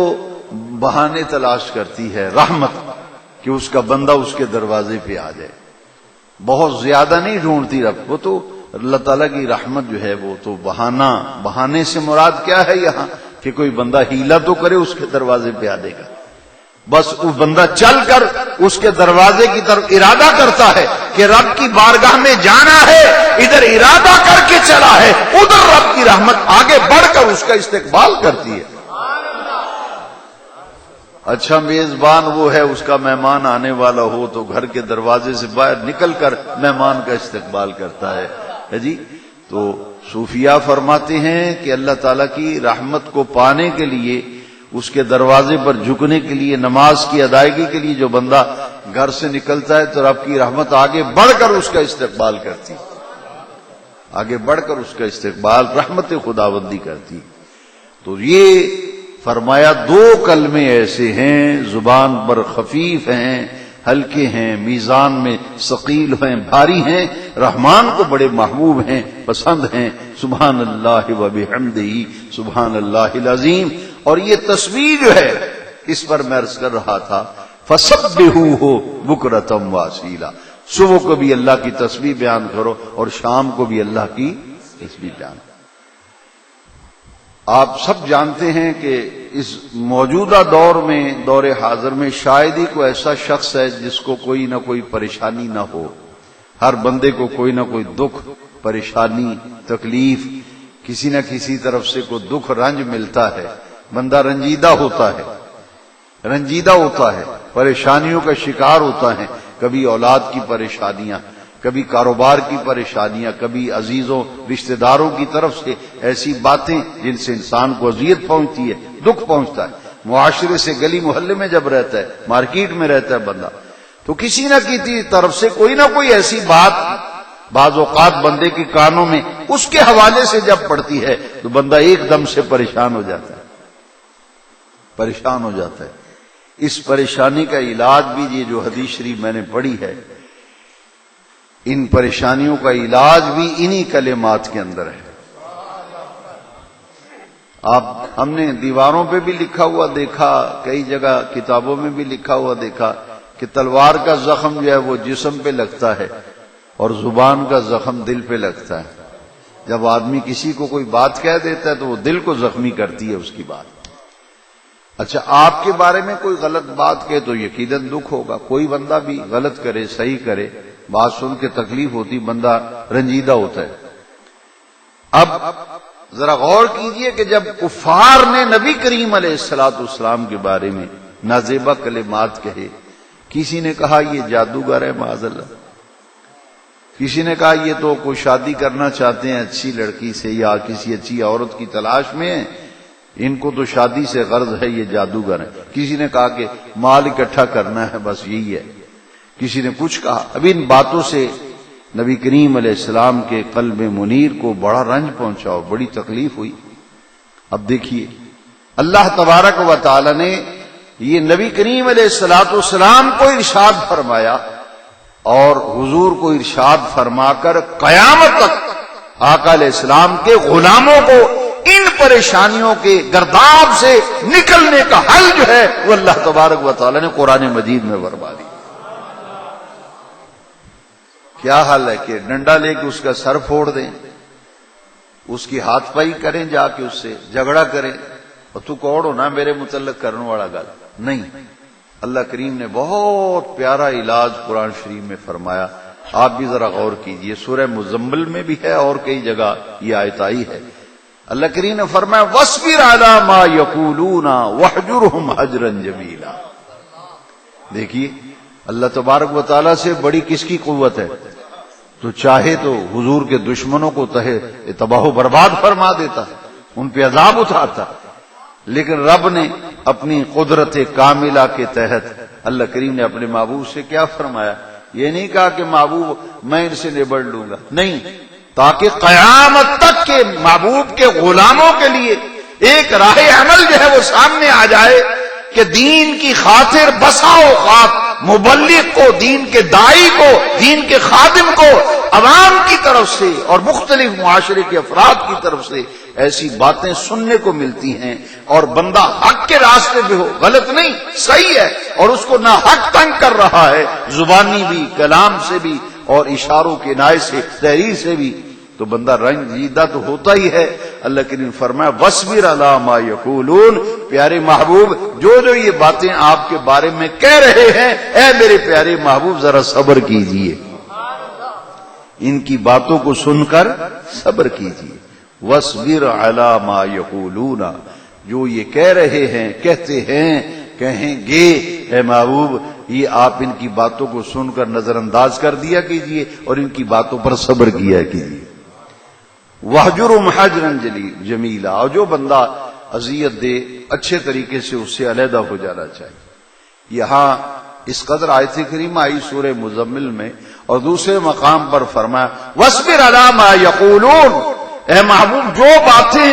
بہانے تلاش کرتی ہے، رحمت کہ اس کا بندہ اس کے دروازے پہ آ جائے، بہت زیادہ نہیں ڈھونڈتی رب، وہ تو اللہ تعالیٰ کی رحمت جو ہے وہ تو بہانہ، بہانے سے مراد کیا ہے یہاں کہ کوئی بندہ ہیلا تو کرے اس کے دروازے پہ آ جائے گا، بس وہ بندہ چل کر اس کے دروازے کی طرف ارادہ کرتا ہے کہ رب کی بارگاہ میں جانا ہے، ادھر ارادہ کر کے چلا ہے، ادھر رب کی رحمت آگے بڑھ کر اس کا استقبال کرتی ہے۔ اچھا میزبان وہ ہے، اس کا مہمان آنے والا ہو تو گھر کے دروازے سے باہر نکل کر مہمان کا استقبال کرتا ہے جی۔ تو صوفیاء فرماتے ہیں کہ اللہ تعالیٰ کی رحمت کو پانے کے لیے، اس کے دروازے پر جھکنے کے لیے، نماز کی ادائیگی کے لیے جو بندہ گھر سے نکلتا ہے تو رب کی رحمت آگے بڑھ کر اس کا استقبال کرتی، آگے بڑھ کر اس کا استقبال رحمت خداوندی کرتی۔ تو یہ فرمایا دو کلمے ایسے ہیں زبان پر خفیف ہیں، ہلکے ہیں، میزان میں ثقیل ہیں، بھاری ہیں، رحمان کو بڑے محبوب ہیں، پسند ہیں، سبحان اللہ وبحمدہ سبحان اللہ العظیم۔ اور یہ تسبیح جو ہے اس پر میں عرض کر رہا تھا فسبحوہ بکرۃ واصیلا، صبح کو بھی اللہ کی تسبیح بیان کرو اور شام کو بھی اللہ کی تسبیح بیان کرو۔ آپ سب جانتے ہیں کہ اس موجودہ دور میں، دور حاضر میں، شاید ہی کوئی ایسا شخص ہے جس کو کوئی نہ کوئی پریشانی نہ ہو۔ ہر بندے کو کوئی نہ کوئی دکھ، پریشانی، تکلیف، کسی نہ کسی طرف سے کوئی دکھ، رنج ملتا ہے۔ بندہ رنجیدہ ہوتا ہے، پریشانیوں کا شکار ہوتا ہے۔ کبھی اولاد کی پریشانیاں، کبھی کاروبار کی پریشانیاں، کبھی عزیزوں رشتہ داروں کی طرف سے ایسی باتیں جن سے انسان کو اذیت پہنچتی ہے، دکھ پہنچتا ہے۔ معاشرے سے، گلی محلے میں جب رہتا ہے، مارکیٹ میں رہتا ہے بندہ، تو کسی نہ کسی طرف سے کوئی نہ کوئی ایسی بات بعض اوقات بندے کے کانوں میں اس کے حوالے سے جب پڑتی ہے تو بندہ ایک دم سے پریشان ہو جاتا ہے۔ اس پریشانی کا علاج بھی یہ جو حدیث شریف میں نے پڑھی ہے، ان پریشانیوں کا علاج بھی انہی کلمات کے اندر ہے۔ ہم نے دیواروں پہ بھی لکھا ہوا دیکھا، کئی جگہ کتابوں میں بھی لکھا ہوا دیکھا کہ تلوار کا زخم جو ہے وہ جسم پہ لگتا ہے اور زبان کا زخم دل پہ لگتا ہے۔ جب آدمی کسی کو کوئی بات کہہ دیتا ہے تو وہ دل کو زخمی کرتی ہے اس کی بات۔ اچھا، آپ کے بارے میں کوئی غلط بات کہے تو یقیناً دکھ ہوگا۔ کوئی بندہ بھی غلط کرے، صحیح کرے، بات سن کے تکلیف ہوتی، بندہ رنجیدہ ہوتا ہے۔ اب ذرا غور کیجئے کہ جب کفار نے نبی کریم علیہ السلام کے بارے میں نازیبہ کلمات کہے، کسی نے کہا یہ جادوگر ہے معاذ اللہ، کسی نے کہا یہ تو کوئی شادی کرنا چاہتے ہیں اچھی لڑکی سے یا کسی اچھی عورت کی تلاش میں ہیں، ان کو تو شادی سے غرض ہے، یہ جادوگر ہے۔ کسی نے کہا کہ مال اکٹھا کرنا ہے، بس یہی ہے۔ کسی نے کچھ کہا۔ اب ان باتوں سے نبی کریم علیہ السلام کے قلب منیر کو بڑا رنج پہنچا اور بڑی تکلیف ہوئی۔ اب دیکھیے، اللہ تبارک و تعالی نے یہ نبی کریم علیہ السلام کو ارشاد فرمایا اور حضور کو ارشاد فرما کر قیامت تک آقا علیہ السلام کے غلاموں کو ان پریشانیوں کے گرداب سے نکلنے کا حل جو ہے وہ اللہ تبارک و تعالی نے قرآن مجید میں فرما دی۔ کیا حل ہے کہ ڈنڈا لے کے اس کا سر پھوڑ دیں، اس کی ہاتھ پائی کریں، جا کے اس سے جھگڑا کریں اور تو کوڑ ہونا میرے متعلق کرنے والا گل نہیں۔ اللہ کریم نے بہت پیارا علاج قرآن شریف میں فرمایا۔ آپ بھی ذرا غور کیجئے، سورہ مزمل میں بھی ہے اور کئی جگہ یہ آیت آئی ہے۔ اللہ کریم نے فرمایا وَاصْبِرْ عَلَىٰ مَا يَقُولُونَ وَاهْجُرْهُمْ هَجْرًا جَمِيلًا۔ دیکھیے، اللہ تبارک و تعالیٰ سے بڑی کس کی قوت ہے؟ تو چاہے تو حضور کے دشمنوں کو تباہ و برباد فرما دیتا، ان پہ عذاب اٹھاتا، لیکن رب نے اپنی قدرت کاملہ کے تحت اللہ کریم نے اپنے محبوب سے کیا فرمایا؟ یہ نہیں کہا کہ محبوب میں ان سے نبڑ لوں گا، نہیں، تاکہ قیامت تک کے محبوب کے غلاموں کے لیے ایک راہ عمل جو ہے وہ سامنے آ جائے کہ دین کی خاطر بسا اوقات مبلغ کو، دین کے داعی کو، دین کے خادم کو عوام کی طرف سے اور مختلف معاشرے کے افراد کی طرف سے ایسی باتیں سننے کو ملتی ہیں اور بندہ حق کے راستے پہ ہو، غلط نہیں، صحیح ہے، اور اس کو نہ حق تنگ کر رہا ہے، زبانی بھی، کلام سے بھی اور اشاروں کے نائے سے، تحریر سے بھی، تو بندہ رنجیدہ تو ہوتا ہی ہے۔ اللہ کریم فرمایا وَاصْبِرْ عَلَىٰ مَا يَقُولُونَ، پیارے محبوب جو یہ باتیں آپ کے بارے میں کہہ رہے ہیں، اے میرے پیارے محبوب ذرا صبر کیجئے، ان کی باتوں کو سن کر صبر کیجئے۔ وَاصْبِرْ عَلَىٰ مَا يَقُولُونَ، جو یہ کہہ رہے ہیں، کہتے ہیں، کہیں گے، اے محبوب یہ آپ ان کی باتوں کو سن کر نظر انداز کر دیا کیجئے اور ان کی باتوں پر صبر کیا کیجئے۔ وَاهْجُرْهُمْ هَجْرًا جَمِيلًا، اور جو بندہ اذیت دے اچھے طریقے سے اس سے علیحدہ ہو جانا چاہیے۔ یہاں اس قدر آیت کریمہ آئی سورہ مزمل میں، اور دوسرے مقام پر فرمایا وَاصْبِرْ عَلَىٰ مَا يَقُولُونَ، اے محبوب جو باتیں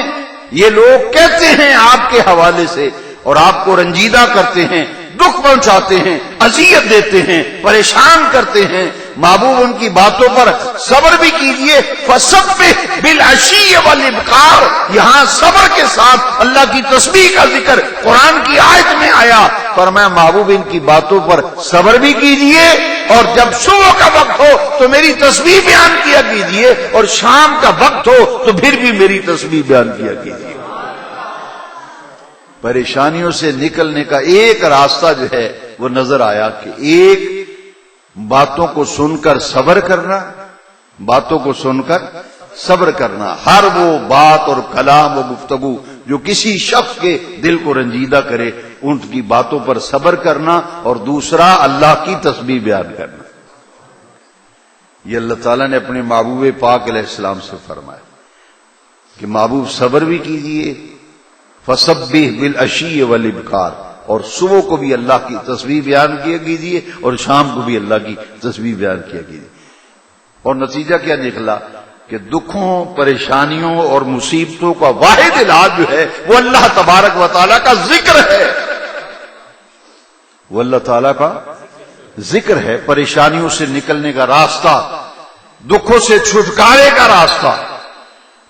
یہ لوگ کہتے ہیں آپ کے حوالے سے اور آپ کو رنجیدہ کرتے ہیں، دکھ پہنچاتے ہیں، اذیت دیتے ہیں، پریشان کرتے ہیں، محبوب ان کی باتوں پر صبر بھی کیجئے۔ فَسَبِّحْ بِالْعَشِيِّ وَالْإِبْكَارِ، یہاں صبر کے ساتھ اللہ کی تسبیح کا ذکر قرآن کی آیت میں آیا، فرمایا محبوب ان کی باتوں پر صبر بھی کیجئے، اور جب صبح کا وقت ہو تو میری تسبیح بیان کیا کیجئے، اور شام کا وقت ہو تو پھر بھی میری تسبیح بیان کیا کیجئے۔ پریشانیوں سے نکلنے کا ایک راستہ جو ہے وہ نظر آیا کہ ایک باتوں کو سن کر صبر کرنا، باتوں کو سن کر صبر کرنا، ہر وہ بات اور کلام و گفتگو جو کسی شخص کے دل کو رنجیدہ کرے ان کی باتوں پر صبر کرنا، اور دوسرا اللہ کی تسبیح بیان کرنا۔ یہ اللہ تعالیٰ نے اپنے محبوب پاک علیہ السلام سے فرمایا کہ محبوب صبر بھی کیجئے، فسبح بالعشی والابکار، اور صبح کو بھی اللہ کی تسبیح بیان کیا کیجئے اور شام کو بھی اللہ کی تسبیح بیان کیا کیجئے۔ اور نتیجہ کیا نکلا کہ دکھوں، پریشانیوں اور مصیبتوں کا واحد علاج جو ہے وہ اللہ تبارک و تعالیٰ کا ذکر ہے، وہ اللہ تعالیٰ کا ذکر ہے۔ پریشانیوں سے نکلنے کا راستہ، دکھوں سے چھٹکارے کا راستہ،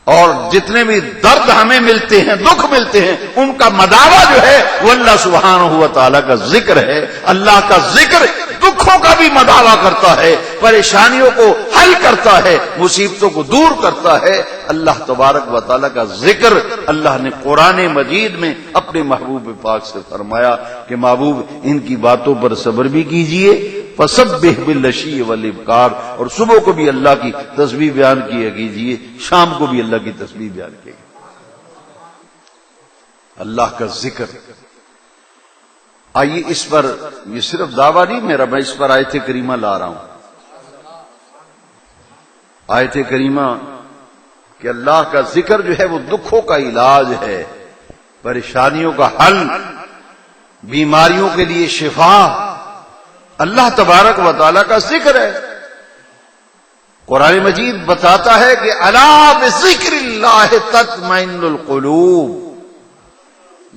اور جتنے بھی درد ہمیں ملتے ہیں، دکھ ملتے ہیں، ان کا مداوا جو ہے وہ اللہ سبحانہ و تعالیٰ کا ذکر ہے۔ اللہ کا ذکر دکھوں کا بھی مداوا کرتا ہے، پریشانیوں کو حل کرتا ہے، مصیبتوں کو دور کرتا ہے۔ اللہ تبارک و تعالیٰ کا ذکر اللہ نے قرآن مجید میں اپنے محبوب پاک سے فرمایا کہ محبوب ان کی باتوں پر صبر بھی کیجئے، فسبح بالعشی والابکار، اور صبح کو بھی اللہ کی تسبیح بیان کیا کیجئے، شام کو بھی اللہ کی تسبیح بیان کیجئے۔ اللہ کا ذکر، آئیے اس پر، یہ صرف دعویٰ نہیں میرا، میں اس پر آیت کریمہ لا رہا ہوں، آیت کریمہ کہ اللہ کا ذکر جو ہے وہ دکھوں کا علاج ہے، پریشانیوں کا حل، بیماریوں کے لیے شفا، اللہ تبارک و تعالیٰ کا ذکر ہے۔ قرآن مجید بتاتا ہے کہ الا بذکر اللہ تطمئن القلوب۔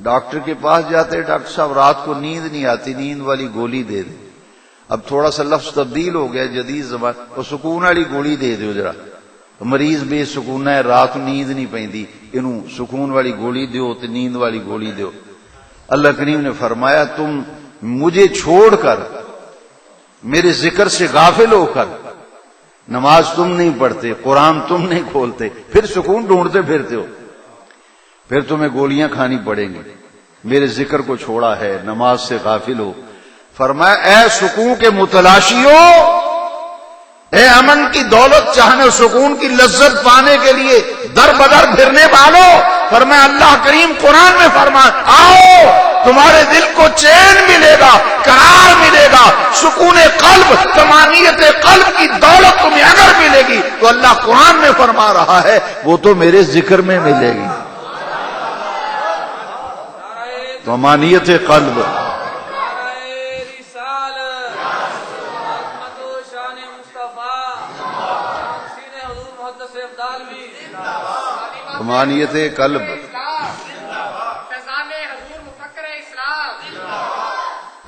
ڈاکٹر کے پاس جاتے، ڈاکٹر صاحب رات کو نیند نہیں آتی، نیند والی گولی دے دیں۔ اب تھوڑا سا لفظ تبدیل ہو گیا جدید زبان، وہ سکون والی گولی دے دو ذرا، مریض بے سکون ہے، رات نیند نہیں پیندی، انہوں سکون والی گولی دیو تو نیند والی گولی دیو۔ اللہ کریم نے فرمایا تم مجھے چھوڑ کر، میرے ذکر سے غافل ہو کر نماز تم نہیں پڑھتے، قرآن تم نہیں کھولتے، پھر سکون ڈھونڈتے پھرتے ہو، پھر تمہیں گولیاں کھانی پڑیں گی۔ میرے ذکر کو چھوڑا ہے، نماز سے غافل ہو۔ فرمایا اے سکون کے متلاشیو، اے امن کی دولت چاہنے اور سکون کی لذت پانے کے لیے در بدر پھرنے والوں، فرمایا اللہ کریم قرآن میں فرمایا آؤ تمہارے دل کو چین ملے گا، قرار ملے گا، سکون قلب، طمانینت قلب کی دولت تمہیں اگر ملے گی تو اللہ قرآن میں فرما رہا ہے وہ تو میرے ذکر میں ملے گی۔ طمانینت قلب، طمانینت قلب،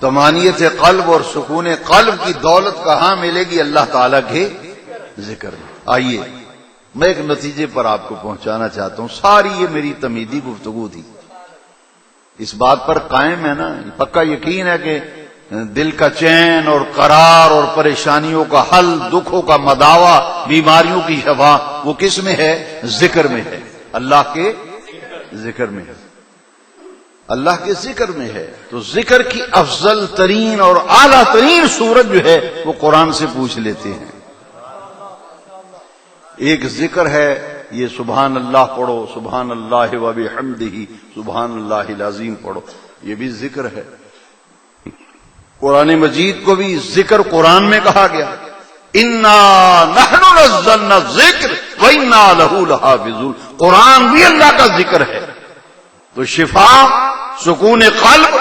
طمانینت قلب اور سکون قلب کی دولت کہاں ملے گی؟ اللہ تعالیٰ کے ذکر میں۔ آئیے میں ایک نتیجے پر آپ کو پہنچانا چاہتا ہوں، ساری یہ میری تمہیدی گفتگو تھی، اس بات پر قائم ہے نا، پکا یقین ہے کہ دل کا چین اور قرار اور پریشانیوں کا حل، دکھوں کا مداوا، بیماریوں کی شفا وہ کس میں ہے؟ ذکر میں ہے، اللہ کے ذکر میں ہے، اللہ کے ذکر میں ہے۔ تو ذکر کی افضل ترین اور اعلیٰ ترین صورت جو ہے وہ قرآن سے پوچھ لیتے ہیں۔ ایک ذکر ہے یہ سبحان اللہ پڑھو، سبحان اللہ و بحمدہ، سبحان اللہ العظیم پڑھو، یہ بھی ذکر ہے۔ قرآن مجید کو بھی ذکر قرآن میں کہا گیا، انا نحن نزلنا الذکر وانا لہ لحافظون، قرآن بھی اللہ کا ذکر ہے۔ تو شفا، سکون قلب،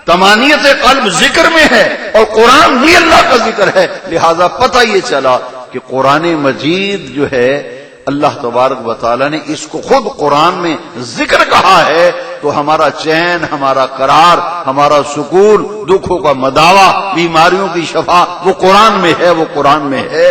طمانینت قلب ذکر میں ہے، اور قرآن بھی اللہ کا ذکر ہے۔ لہذا پتہ یہ چلا کہ قرآن مجید جو ہے اللہ تبارک و تعالیٰ نے اس کو خود قرآن میں ذکر کہا ہے، تو ہمارا چین، ہمارا قرار، ہمارا سکون، دکھوں کا مداوا، بیماریوں کی شفا وہ قرآن میں ہے، وہ قرآن میں ہے۔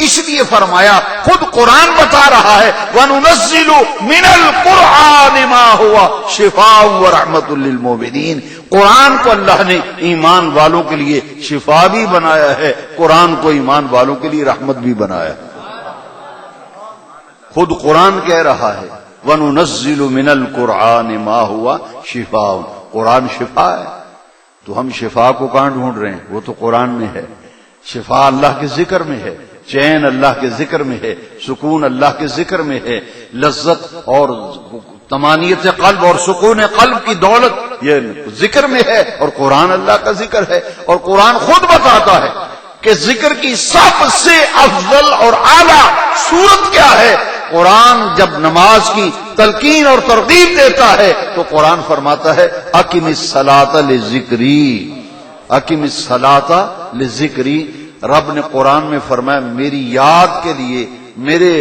اس لیے فرمایا خود قرآن بتا رہا ہے وَنُنَزِّلُ مِنَ الْقُرْآنِ مَا هُوَ شِفَاءٌ وَرَحْمَةٌ لِّلْمُؤْمِنِينَ، قرآن کو اللہ نے ایمان والوں کے لیے شفا بھی بنایا ہے، قرآن کو ایمان والوں کے لیے رحمت بھی بنایا ہے۔ خود قرآن کہہ رہا ہے وَنُنَزِّلُ مِنَ الْقُرْآنِ مَا هُوَ شِفَاءٌ، قرآن شفا ہے۔ تو ہم شفا کو کہاں ڈھونڈ رہے ہیں؟ وہ تو قرآن میں ہے۔ شفا اللہ کے ذکر میں ہے، چین اللہ کے ذکر میں ہے، سکون اللہ کے ذکر میں ہے، لذت اور طمانینت قلب اور سکون قلب کی دولت یہ ذکر میں ہے، اور قرآن اللہ کا ذکر ہے۔ اور قرآن خود بتاتا ہے کہ ذکر کی سب سے افضل اور اعلیٰ صورت کیا ہے۔ قرآن جب نماز کی تلقین اور ترغیب دیتا ہے تو قرآن فرماتا ہے اقم الصلاۃ لذکری، اقم الصلاۃ لذکری۔ رب نے قرآن میں فرمایا میری یاد کے لیے، میرے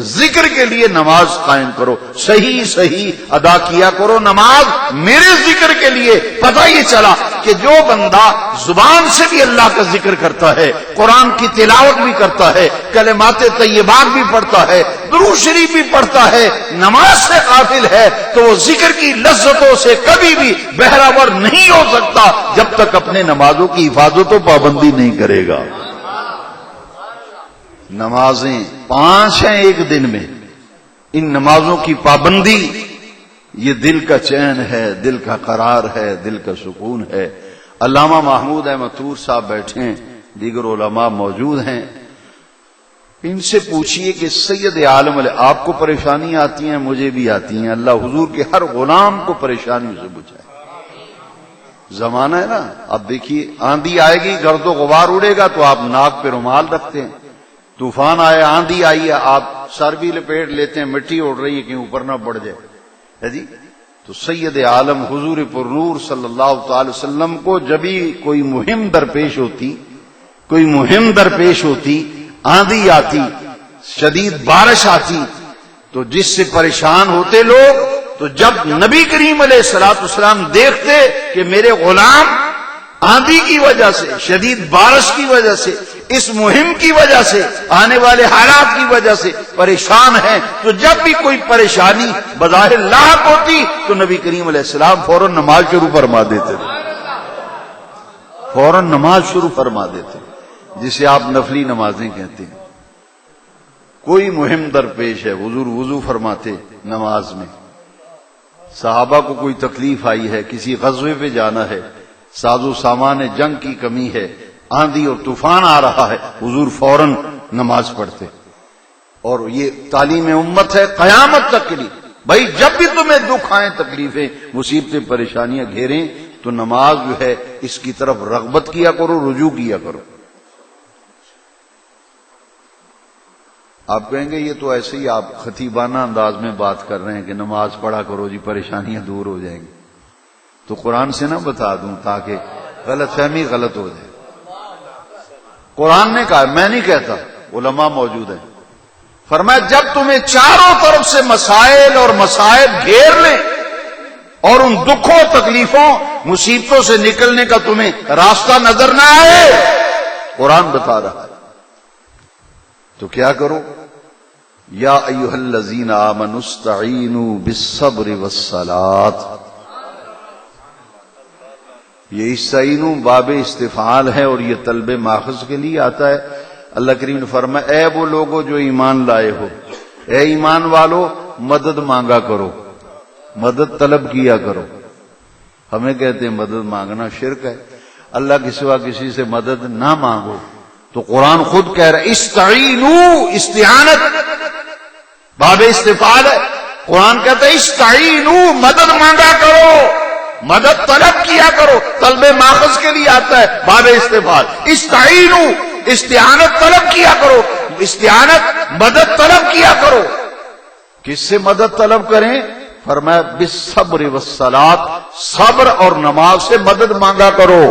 ذکر کے لیے نماز قائم کرو، صحیح صحیح ادا کیا کرو نماز میرے ذکر کے لیے۔ پتہ یہ چلا کہ جو بندہ زبان سے بھی اللہ کا ذکر کرتا ہے، قرآن کی تلاوت بھی کرتا ہے، کلمات طیبات بھی پڑھتا ہے، درود شریف بھی پڑھتا ہے، نماز سے غافل ہے تو وہ ذکر کی لذتوں سے کبھی بھی بہرہ ور نہیں ہو سکتا جب تک اپنے نمازوں کی حفاظت و پابندی نہیں کرے گا۔ نمازیں 5 ہیں ایک دن میں، ان نمازوں کی پابندی یہ دل کا چین ہے، دل کا قرار ہے، دل کا سکون ہے۔ علامہ محمود احمد طور صاحب بیٹھے ہیں، دیگر علماء موجود ہیں، ان سے پوچھئے کہ سید عالم علیہ آپ کو پریشانی آتی ہیں، مجھے بھی آتی ہیں، اللہ حضور کے ہر غلام کو پریشانیوں سے بچائے۔ زمانہ ہے نا، اب دیکھیے آندھی آئے گی، گرد و غبار اڑے گا تو آپ ناک پہ رومال رکھتے ہیں، طوفان آئے، آندھی آئی ہے، آپ سر بھی لپیٹ لیتے ہیں، مٹی اڑ رہی ہے کہ اوپر نہ پڑ جائے ہے جی۔ تو سید عالم حضور پر نور صلی اللہ تعالی وسلم کو جبھی کوئی مہم درپیش ہوتی، کوئی مہم درپیش ہوتی، آندھی آتی، شدید بارش آتی، تو جس سے پریشان ہوتے لوگ، تو جب نبی کریم علیہ الصلوۃ والسلام دیکھتے کہ میرے غلام آندھی کی وجہ سے، شدید بارش کی وجہ سے، اس مہم کی وجہ سے، آنے والے حالات کی وجہ سے پریشان ہیں، تو جب بھی کوئی پریشانی بظاہر لاحق ہوتی تو نبی کریم علیہ السلام فوراً نماز شروع فرما دیتے تھے، فوراً نماز شروع فرما دیتے، جسے آپ نفلی نمازیں کہتے ہیں۔ کوئی مہم درپیش ہے، حضور وضو فرماتے نماز میں، صحابہ کو کوئی تکلیف آئی ہے، کسی غزوے پہ جانا ہے، ساز و سامان جنگ کی کمی ہے، آندھی اور طوفان آ رہا ہے، حضور فوراً نماز پڑھتے۔ اور یہ تعلیم امت ہے قیامت تک کے لیے، بھائی جب بھی تمہیں دکھ آئیں، تکلیفیں، مصیبتیں، پریشانیاں گھیریں تو نماز جو ہے اس کی طرف رغبت کیا کرو، رجوع کیا کرو۔ آپ کہیں گے یہ تو ایسے ہی آپ خطیبانہ انداز میں بات کر رہے ہیں کہ نماز پڑھا کرو جی پریشانیاں دور ہو جائیں گی، تو قرآن سے نہ بتا دوں تاکہ غلط فہمی غلط ہو جائے۔ قرآن نے کہا، میں نہیں کہتا، علماء موجود ہیں، فرمایا جب تمہیں چاروں طرف سے مسائل اور مصائب گھیر لیں اور ان دکھوں، تکلیفوں، مصیبتوں سے نکلنے کا تمہیں راستہ نظر نہ آئے، قرآن بتا رہا ہے، تو کیا کرو؟ یا ایھا الذین آمنوا استعینوا بالصبر والصلاۃ۔ یہ استعینوا باب استفعال ہے اور یہ طلب ماخذ کے لیے آتا ہے۔ اللہ کریم نے فرمایا اے وہ لوگوں جو ایمان لائے ہو، اے ایمان والو مدد مانگا کرو، مدد طلب کیا کرو۔ ہمیں کہتے ہیں مدد مانگنا شرک ہے، اللہ کے سوا کسی سے مدد نہ مانگو، تو قرآن خود کہہ رہا ہے استعینوا، استعانت باب استفعال ہے، قرآن کہتا ہے استعینوا، مدد مانگا کرو، مدد طلب کیا کرو، طلب ماخذ کے لیے آتا ہے باب استفعال، استعینوا، استعانت طلب کیا کرو، استعانت مدد طلب کیا کرو۔ کس سے مدد طلب کریں؟ فرمایا بالصبر والصلاۃ، صبر اور نماز سے مدد مانگا کرو۔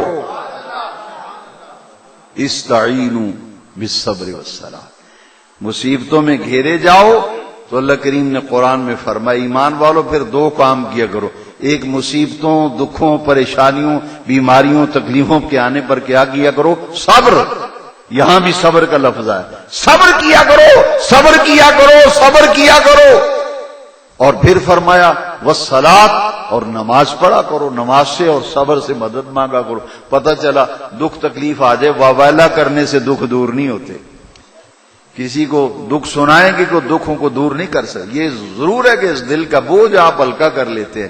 استعینوا بالصبر والصلاۃ، مصیبتوں میں گھیرے جاؤ تو اللہ کریم نے قرآن میں فرمایا ایمان والو پھر دو کام کیا کرو، ایک مصیبتوں، دکھوں، پریشانیوں، بیماریوں، تکلیفوں کے آنے پر کیا کیا کرو؟ صبر۔ یہاں بھی صبر کا لفظ ہے، صبر کیا کرو، صبر کیا کرو، صبر کیا کرو۔ اور پھر فرمایا والصلاۃ، اور نماز پڑھا کرو، نماز سے اور صبر سے مدد مانگا کرو۔ پتہ چلا دکھ تکلیف آ جائے، واویلا کرنے سے دکھ دور نہیں ہوتے، کسی کو دکھ سنائیں گے کہ دکھوں کو دور نہیں کر سکتے. یہ ضرور ہے کہ اس دل کا بوجھ آپ ہلکا کر لیتے ہیں.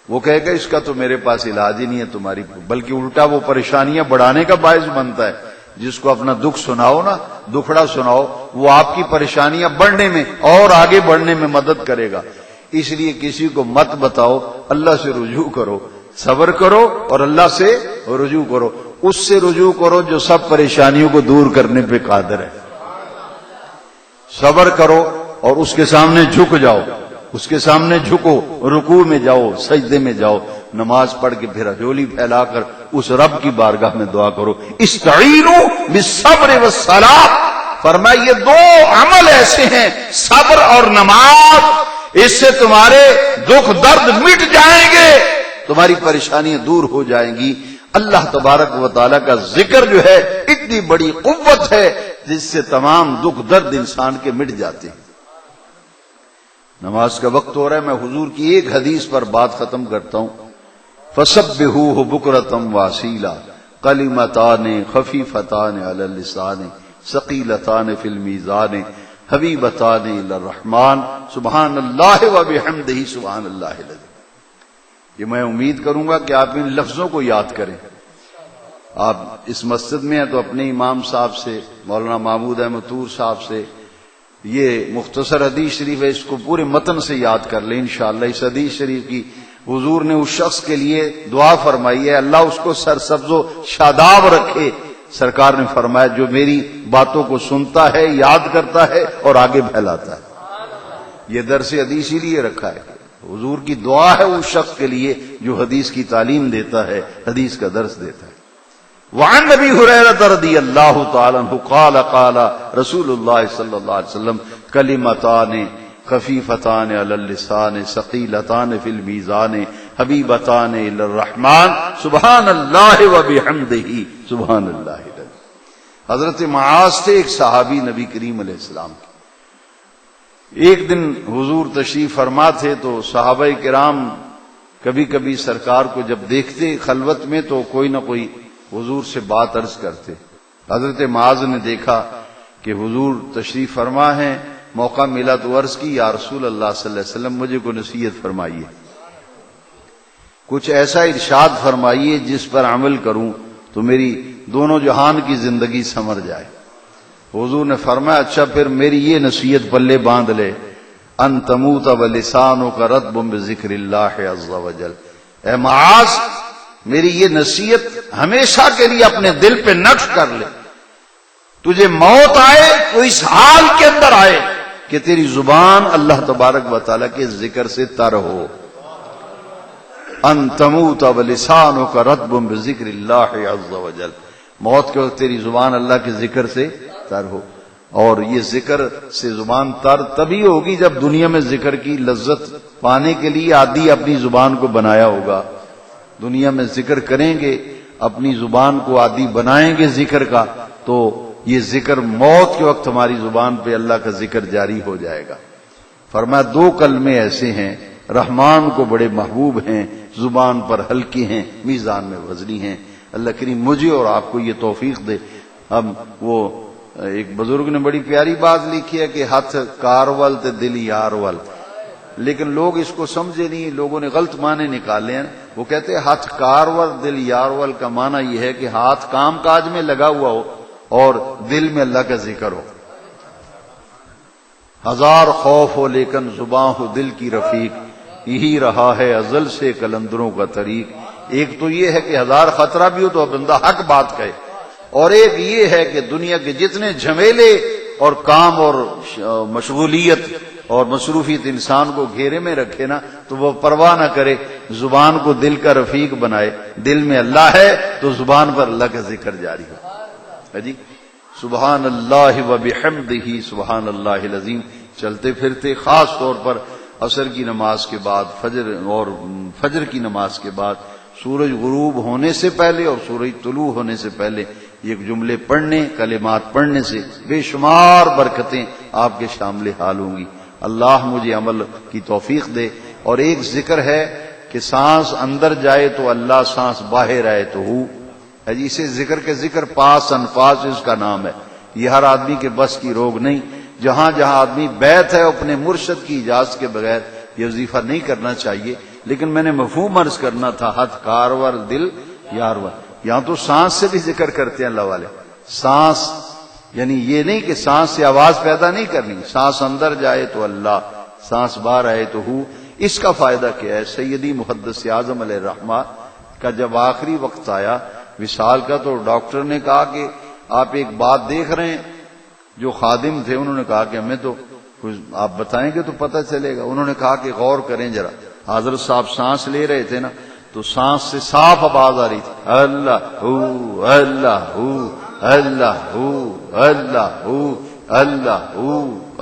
وہ کہے گا اس کا تو میرے پاس علاج ہی نہیں ہے تمہاری، بلکہ الٹا وہ پریشانیاں بڑھانے کا باعث بنتا ہے. جس کو اپنا دکھ سناؤ نا، دکھڑا سناؤ، وہ آپ کی پریشانیاں بڑھنے میں اور آگے بڑھنے میں مدد کرے گا. اس لیے کسی کو مت بتاؤ، اللہ سے رجوع کرو، صبر کرو اور اللہ سے رجوع کرو. اس سے رجوع کرو جو سب پریشانیوں کو دور کرنے پہ قادر ہے. صبر کرو اور اس کے سامنے جھک جاؤ، اس کے سامنے جھکو، رکوع میں جاؤ، سجدے میں جاؤ، نماز پڑھ کے پھر جھولی پھیلا کر اس رب کی بارگاہ میں دعا کرو. استعینوا بالصبر والصلاۃ. فرمایا یہ دو عمل ایسے ہیں، صبر اور نماز، اس سے تمہارے دکھ درد مٹ جائیں گے، تمہاری پریشانیاں دور ہو جائیں گی. اللہ تبارک و تعالی کا ذکر جو ہے اتنی بڑی قوت ہے جس سے تمام دکھ درد انسان کے مٹ جاتے ہیں. نماز کا وقت ہو رہا ہے، میں حضور کی ایک حدیث پر بات ختم کرتا ہوں. فسبحوہ بکرۃ واصیلا کلمتان خفیفتان علی اللسان ثقیلتان فی المیزان حبیبتان الی الرحمن سبحان اللہ وبحمدہ سبحان اللہ العظیم. یہ میں امید کروں گا کہ آپ ان لفظوں کو یاد کریں. آپ اس مسجد میں ہیں تو اپنے امام صاحب سے، مولانا محمود احمد طور صاحب سے یہ مختصر حدیث شریف ہے، اس کو پورے متن سے یاد کر لیں انشاءاللہ. اس حدیث شریف کی حضور نے اس شخص کے لیے دعا فرمائی ہے، اللہ اس کو سرسبز و شاداب رکھے. سرکار نے فرمایا جو میری باتوں کو سنتا ہے، یاد کرتا ہے اور آگے پھیلاتا ہے. یہ درس حدیث ہی لیے رکھا ہے. حضور کی دعا ہے اس شخص کے لیے جو حدیث کی تعلیم دیتا ہے، حدیث کا درس دیتا ہے. وعن ابی ہریرہ رضی اللہ تعالی عنہ قال قال رسول اللہ صلی اللہ علیہ وسلم کلمتان خفیفتان علی اللسان ثقیلتان فی المیزان حبیبتان الی الرحمن سبحان اللہ وبحمدہ سبحان اللہ العظیم. حضرت معاذ تھے ایک صحابی نبی کریم علیہ السلام کے. ایک دن حضور تشریف فرما تھے تو صحابہ کرام کبھی کبھی سرکار کو جب دیکھتے خلوت میں تو کوئی نہ کوئی حضور سے بات عرض کرتے. حضرت معاذ نے دیکھا کہ حضور تشریف فرما ہے، موقع ملا تو عرض کی یا رسول اللہ صلی اللہ علیہ وسلم مجھے کو نصیحت فرمائیے، کچھ ایسا ارشاد فرمائیے جس پر عمل کروں تو میری دونوں جہان کی زندگی سنور جائے. حضور نے فرمایا اچھا پھر میری یہ نصیحت پلے باندھ لے، ان تموت ولسانک رطب بذکر اللہ عز وجل. اے معاذ میری یہ نصیحت ہمیشہ کے لیے اپنے دل پہ نقش کر لے، تجھے موت آئے تو اس حال کے اندر آئے کہ تیری زبان اللہ تبارک و تعالیٰ کے ذکر سے تر ہو. ان تموت ولسانک رطب بذکر اللہ عز وجل، موت کے وقت تیری زبان اللہ کے ذکر سے تر ہو. اور یہ ذکر سے زبان تر تبھی ہوگی جب دنیا میں ذکر کی لذت پانے کے لیے عادی اپنی زبان کو بنایا ہوگا. دنیا میں ذکر کریں گے، اپنی زبان کو عادی بنائیں گے ذکر کا، تو یہ ذکر موت کے وقت ہماری زبان پہ اللہ کا ذکر جاری ہو جائے گا. فرمایا دو کلمے ایسے ہیں رحمان کو بڑے محبوب ہیں، زبان پر ہلکے ہیں، میزان میں وزنی ہیں. اللہ کریم مجھے اور آپ کو یہ توفیق دے. اب وہ ایک بزرگ نے بڑی پیاری بات لکھی ہے کہ ہاتھ کارول تے دل یارول، لیکن لوگ اس کو سمجھے نہیں، لوگوں نے غلط معنی نکالے ہیں. وہ کہتے ہیں ہاتھ کارول دل یارول کا معنی یہ ہے کہ ہاتھ کام کاج میں لگا ہوا ہو اور دل میں اللہ کا ذکر ہو. ہزار خوف ہو لیکن زباں ہو دل کی رفیق، یہی رہا ہے ازل سے کلندروں کا طریق. ایک تو یہ ہے کہ ہزار خطرہ بھی ہو تو بندہ حق بات کہے، اور ایک یہ ہے کہ دنیا کے جتنے جھمیلے اور کام اور مشغولیت اور مصروفیت انسان کو گھیرے میں رکھے نا تو وہ پرواہ نہ کرے، زبان کو دل کا رفیق بنائے. دل میں اللہ ہے تو زبان پر اللہ کا ذکر جاری ہو. جی سبحان اللہ وبحمدہ سبحان اللہ العظیم. چلتے پھرتے خاص طور پر عصر کی نماز کے بعد فجر کی نماز کے بعد سورج غروب ہونے سے پہلے اور سورج طلوع ہونے سے پہلے یہ جملے پڑھنے، کلمات پڑھنے سے بے شمار برکتیں آپ کے شامل حال ہوں گی. اللہ مجھے عمل کی توفیق دے. اور ایک ذکر ہے کہ سانس اندر جائے تو اللہ، سانس باہر آئے تو ہو. اسے ذکر کے ذکر پاس انفاس اس کا نام ہے. یہ ہر آدمی کے بس کی روگ نہیں. جہاں جہاں آدمی بیت ہے اپنے مرشد کی اجازت کے بغیر یہ وظیفہ نہیں کرنا چاہیے. لیکن میں نے مفہوم عرض کرنا تھا ہتھ کارور دل یارور. یہاں تو سانس سے بھی ذکر کرتے ہیں اللہ والے. سانس یعنی یہ نہیں کہ سانس سے آواز پیدا نہیں کرنی, سانس اندر جائے تو اللہ, سانس باہر آئے تو ہو. اس کا فائدہ کیا ہے؟ سیدی محدث اعظم علیہ الرحمہ کا جب آخری وقت آیا وصال کا تو ڈاکٹر نے کہا کہ آپ ایک بات دیکھ رہے ہیں. جو خادم تھے انہوں نے کہا کہ ہمیں تو کچھ آپ بتائیں گے تو پتہ چلے گا. انہوں نے کہا کہ غور کریں ذرا. حضرت صاحب سانس لے رہے تھے نا تو سانس سے صاف آواز آ رہی تھی, اللہ ہو اللہ ہو اللہ ہو اللہ ہو اللہ ہو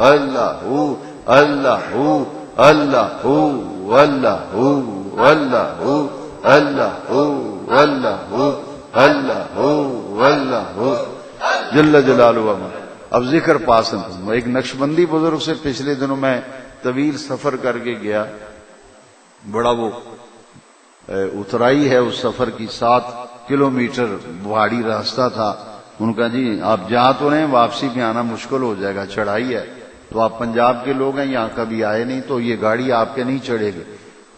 اللہ ہو اللہ ہو اللہ ہو اللہ ہو اللہ ہو اللہ ہو اللہ ہو اللہ ہو اللہ ہو جل جلالہ. اب ذکر پاسند ایک نقشبندی بزرگ سے پچھلے دنوں میں طویل سفر کر کے گیا. بڑا وہ اترائی ہے اس سفر کی, 7 کلومیٹر پہاڑی راستہ تھا. ان کا جی آپ جہاں تو رہے واپسی میں آنا مشکل ہو جائے گا, چڑھائی ہے. تو آپ پنجاب کے لوگ ہیں, یہاں کبھی آئے نہیں تو یہ گاڑی آپ کے نہیں چڑھے گی.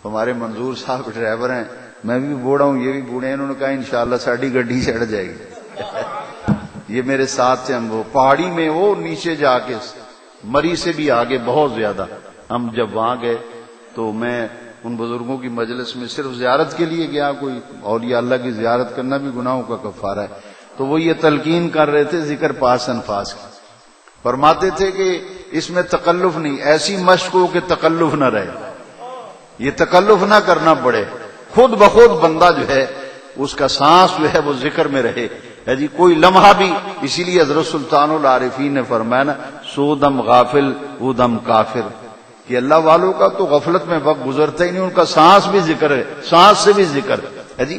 ہمارے منظور صاحب ڈرائیور ہیں, میں بھی بوڑھا ہوں یہ بھی بوڑھے ہیں. انہوں نے کہا انشاءاللہ ساڑی گڈی چڑھ جائے گی. یہ میرے ساتھ سے ہم وہ پہاڑی میں وہ نیچے جا کے مری سے بھی آگے بہت زیادہ. ہم جب وہاں گئے تو میں ان بزرگوں کی مجلس میں صرف زیارت کے لیے گیا. کوئی اولیاء اللہ کی زیارت کرنا بھی گناہوں کا کفارہ ہے. تو وہ یہ تلقین کر رہے تھے ذکر پاس انفاس کی. فرماتے تھے کہ اس میں تکلف نہیں, ایسی مشق ہو کہ تکلف نہ رہے, یہ تکلف نہ کرنا پڑے, خود بخود بندہ جو ہے اس کا سانس جو ہے وہ ذکر میں رہے ہے جی, کوئی لمحہ بھی. اسی لیے حضرت سلطان العارفین نے فرمایا نا, سو دم غافل وہ دم کافر, کہ اللہ والوں کا تو غفلت میں وقت گزرتا ہی نہیں, ان کا سانس بھی ذکر ہے, سانس سے بھی ذکر ہے جی.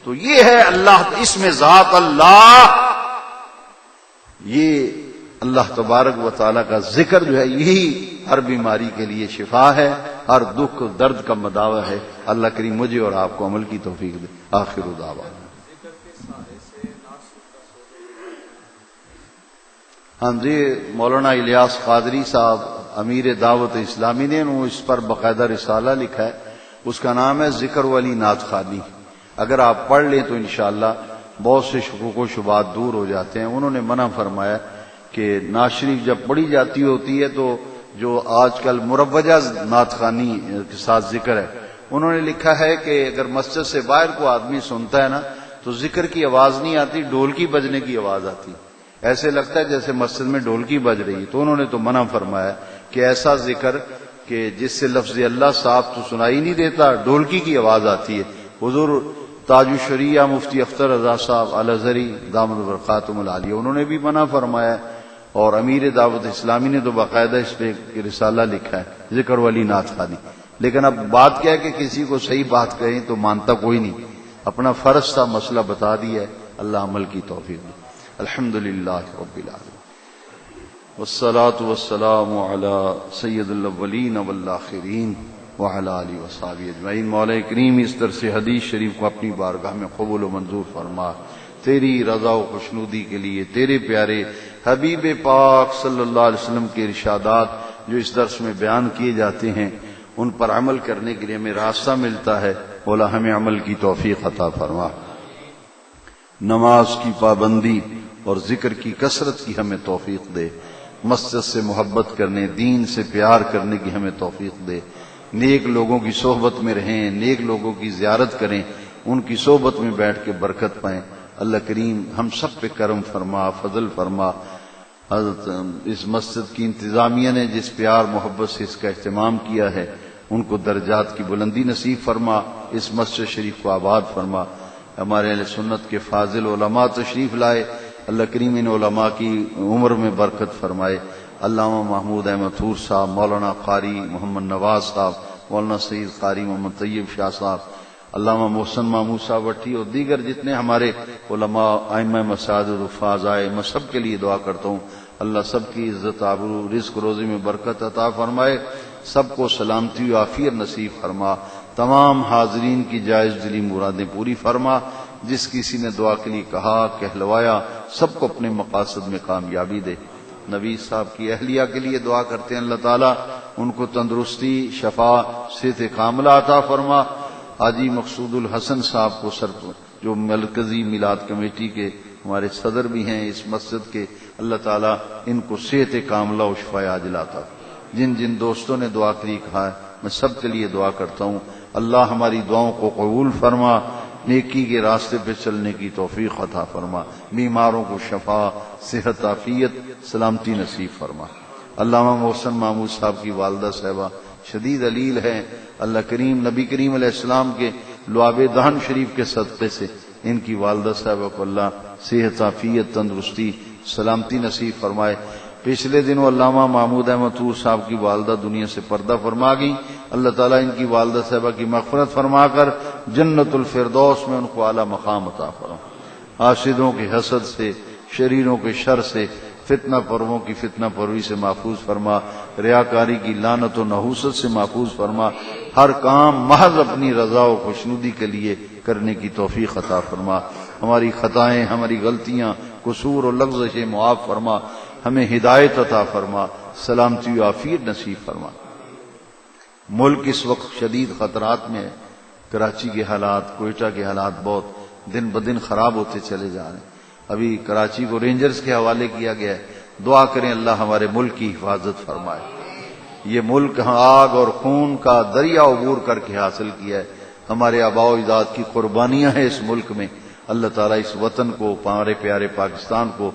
تو یہ ہے اللہ, اس میں ذات اللہ, یہ اللہ تبارک و تعالیٰ کا ذکر جو ہے یہی ہر بیماری کے لیے شفا ہے, ہر دکھ درد کا مداوع ہے. اللہ کریم مجھے اور آپ کو عمل کی توفیق دے. آخر دعوانا. ہاں جی, مولانا الیاس قادری صاحب امیر دعوت اسلامی نے اس پر باقاعدہ رسالہ لکھا ہے. اس کا نام ہے ذکر والی نعت خوانی. اگر آپ پڑھ لیں تو انشاءاللہ بہت سے شکوک و شبہات دور ہو جاتے ہیں. انہوں نے منع فرمایا کہ نعت شریف جب پڑھی جاتی ہوتی ہے تو جو آج کل مروجہ نعت خوانی کے ساتھ ذکر ہے, انہوں نے لکھا ہے کہ اگر مسجد سے باہر کو آدمی سنتا ہے نا تو ذکر کی آواز نہیں آتی, ڈھولکی بجنے کی آواز آتی, ایسے لگتا ہے جیسے مسجد میں ڈھولکی بج رہی. تو انہوں نے تو منع فرمایا کہ ایسا ذکر کہ جس سے لفظ اللہ صاحب تو سنائی نہیں دیتا, ڈھولکی کی آواز آتی ہے. حضور تاج الشریعہ مفتی اختر رضا صاحب الازہری دامت برکاتہم العالیہ انہوں نے بھی منع فرمایا, اور امیر دعوت اسلامی نے تو باقاعدہ اس پہ رسالہ لکھا ہے ذکر والی نعت خوانی. لیکن اب بات کیا ہے کہ کسی کو صحیح بات کہیں تو مانتا کوئی نہیں. اپنا فرض تھا, مسئلہ بتا دیا ہے. اللہ عمل کی توفیق دے. الحمدللہ رب العالمین والصلاة والسلام علی سید الاولین والآخرین وعلی آلہ وصحبہ اجمعین. مولا کریم اس درس حدیث شریف کو اپنی بارگاہ میں قبول و منظور فرما. تیری رضا و خوشنودی کے لیے تیرے پیارے حبیب پاک صلی اللہ علیہ وسلم کے ارشادات جو اس درس میں بیان کیے جاتے ہیں ان پر عمل کرنے کے لیے ہمیں راستہ ملتا ہے. مولا ہمیں عمل کی توفیق عطا فرما. نماز کی پابندی اور ذکر کی کثرت کی ہمیں توفیق دے. مسجد سے محبت کرنے, دین سے پیار کرنے کی ہمیں توفیق دے. نیک لوگوں کی صحبت میں رہیں, نیک لوگوں کی زیارت کریں, ان کی صحبت میں بیٹھ کے برکت پائیں. اللہ کریم ہم سب پہ کرم فرما, فضل فرما. حضرت اس مسجد کی انتظامیہ نے جس پیار محبت سے اس کا اہتمام کیا ہے ان کو درجات کی بلندی نصیب فرما. اس مسجد شریف کو آباد فرما. ہمارے اہل سنت کے فاضل علماء تشریف لائے, اللہ کریم ان علماء کی عمر میں برکت فرمائے. علامہ محمود احمد طور صاحب, مولانا قاری محمد نواز صاحب, مولانا سید قاری محمد طیب شاہ صاحب, علامہ محسن محمود صاحب وٹھی اور دیگر جتنے ہمارے علماء ائمہ مساجد حفاظ آئے, میں سب کے لیے دعا کرتا ہوں. اللہ سب کی عزت آبرو رزق روزی میں برکت عطا فرمائے. سب کو سلامتی و عافیت نصیب فرما. تمام حاضرین کی جائز دلی مرادیں پوری فرما. جس کسی نے دعا کے لیے کہا کہلوایا سب کو اپنے مقاصد میں کامیابی دے۔ نبی صاحب کی اہلیہ کے لیے دعا کرتے ہیں اللہ تعالیٰ ان کو تندرستی، شفا، صحت کاملہ عطا فرما۔ حاجی مقصود الحسن صاحب کو جو مرکزی میلاد کمیٹی کے ہمارے صدر بھی ہیں اس مسجد کے، اللہ تعالیٰ ان کو صحت کاملہ و شفا عاجلہ عطا۔ جن جن دوستوں نے دعا کے لیے کہا ہے میں سب کے لیے دعا کرتا ہوں، اللہ ہماری دعاؤں کو قبول فرما، نیکی کے راستے پہ چلنے کی توفیق عطا فرما، بیماروں کو شفا، صحت، عافیت، سلامتی نصیب فرما۔ علامہ محسن محمود صاحب کی والدہ صاحبہ شدید علیل ہے، اللہ کریم نبی کریم علیہ السلام کے لعاب دہن شریف کے صدقے سے ان کی والدہ صاحبہ کو اللہ صحت، عافیت، تندرستی، سلامتی نصیب فرمائے۔ پچھلے دنوں علامہ محمود احمد طور صاحب کی والدہ دنیا سے پردہ فرما گئی، اللہ تعالیٰ ان کی والدہ صاحبہ کی مغفرت فرما کر جنت الفردوس میں ان کو اعلیٰ مقام عطا فرما۔ حاسدوں کے حسد سے، شریروں کے شر سے، فتنہ پروروں کی فتنہ پروری سے محفوظ فرما، ریاکاری کی لعنت و نحوست سے محفوظ فرما، ہر کام محض اپنی رضا و خوشنودی کے لیے کرنے کی توفیق عطا فرما۔ ہماری خطائیں، ہماری غلطیاں، قصور اور لغزشیں معاف فرما، ہمیں ہدایت عطا فرما، سلامتی و عافیت نصیب فرما۔ ملک اس وقت شدید خطرات میں ہے، کراچی کے حالات، کوئٹہ کے حالات بہت دن بدن خراب ہوتے چلے جا رہے ہیں۔ ابھی کراچی کو رینجرز کے حوالے کیا گیا ہے، دعا کریں اللہ ہمارے ملک کی حفاظت فرمائے۔ یہ ملک آگ اور خون کا دریا عبور کر کے حاصل کیا ہے، ہمارے آباء و اجداد کی قربانیاں ہیں اس ملک میں، اللہ تعالیٰ اس وطن کو، ہمارے پیارے پاکستان کو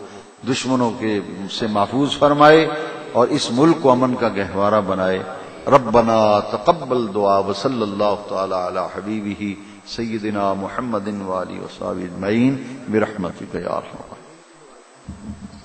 دشمنوں کے سے محفوظ فرمائے اور اس ملک کو امن کا گہوارہ بنائے۔ ربنا تقبل دعا وصلی اللہ تعالی علی حبیبہ سیدنا محمد وآلہ وصحبہ اجمعین برحمتک یا ارحم الراحمین۔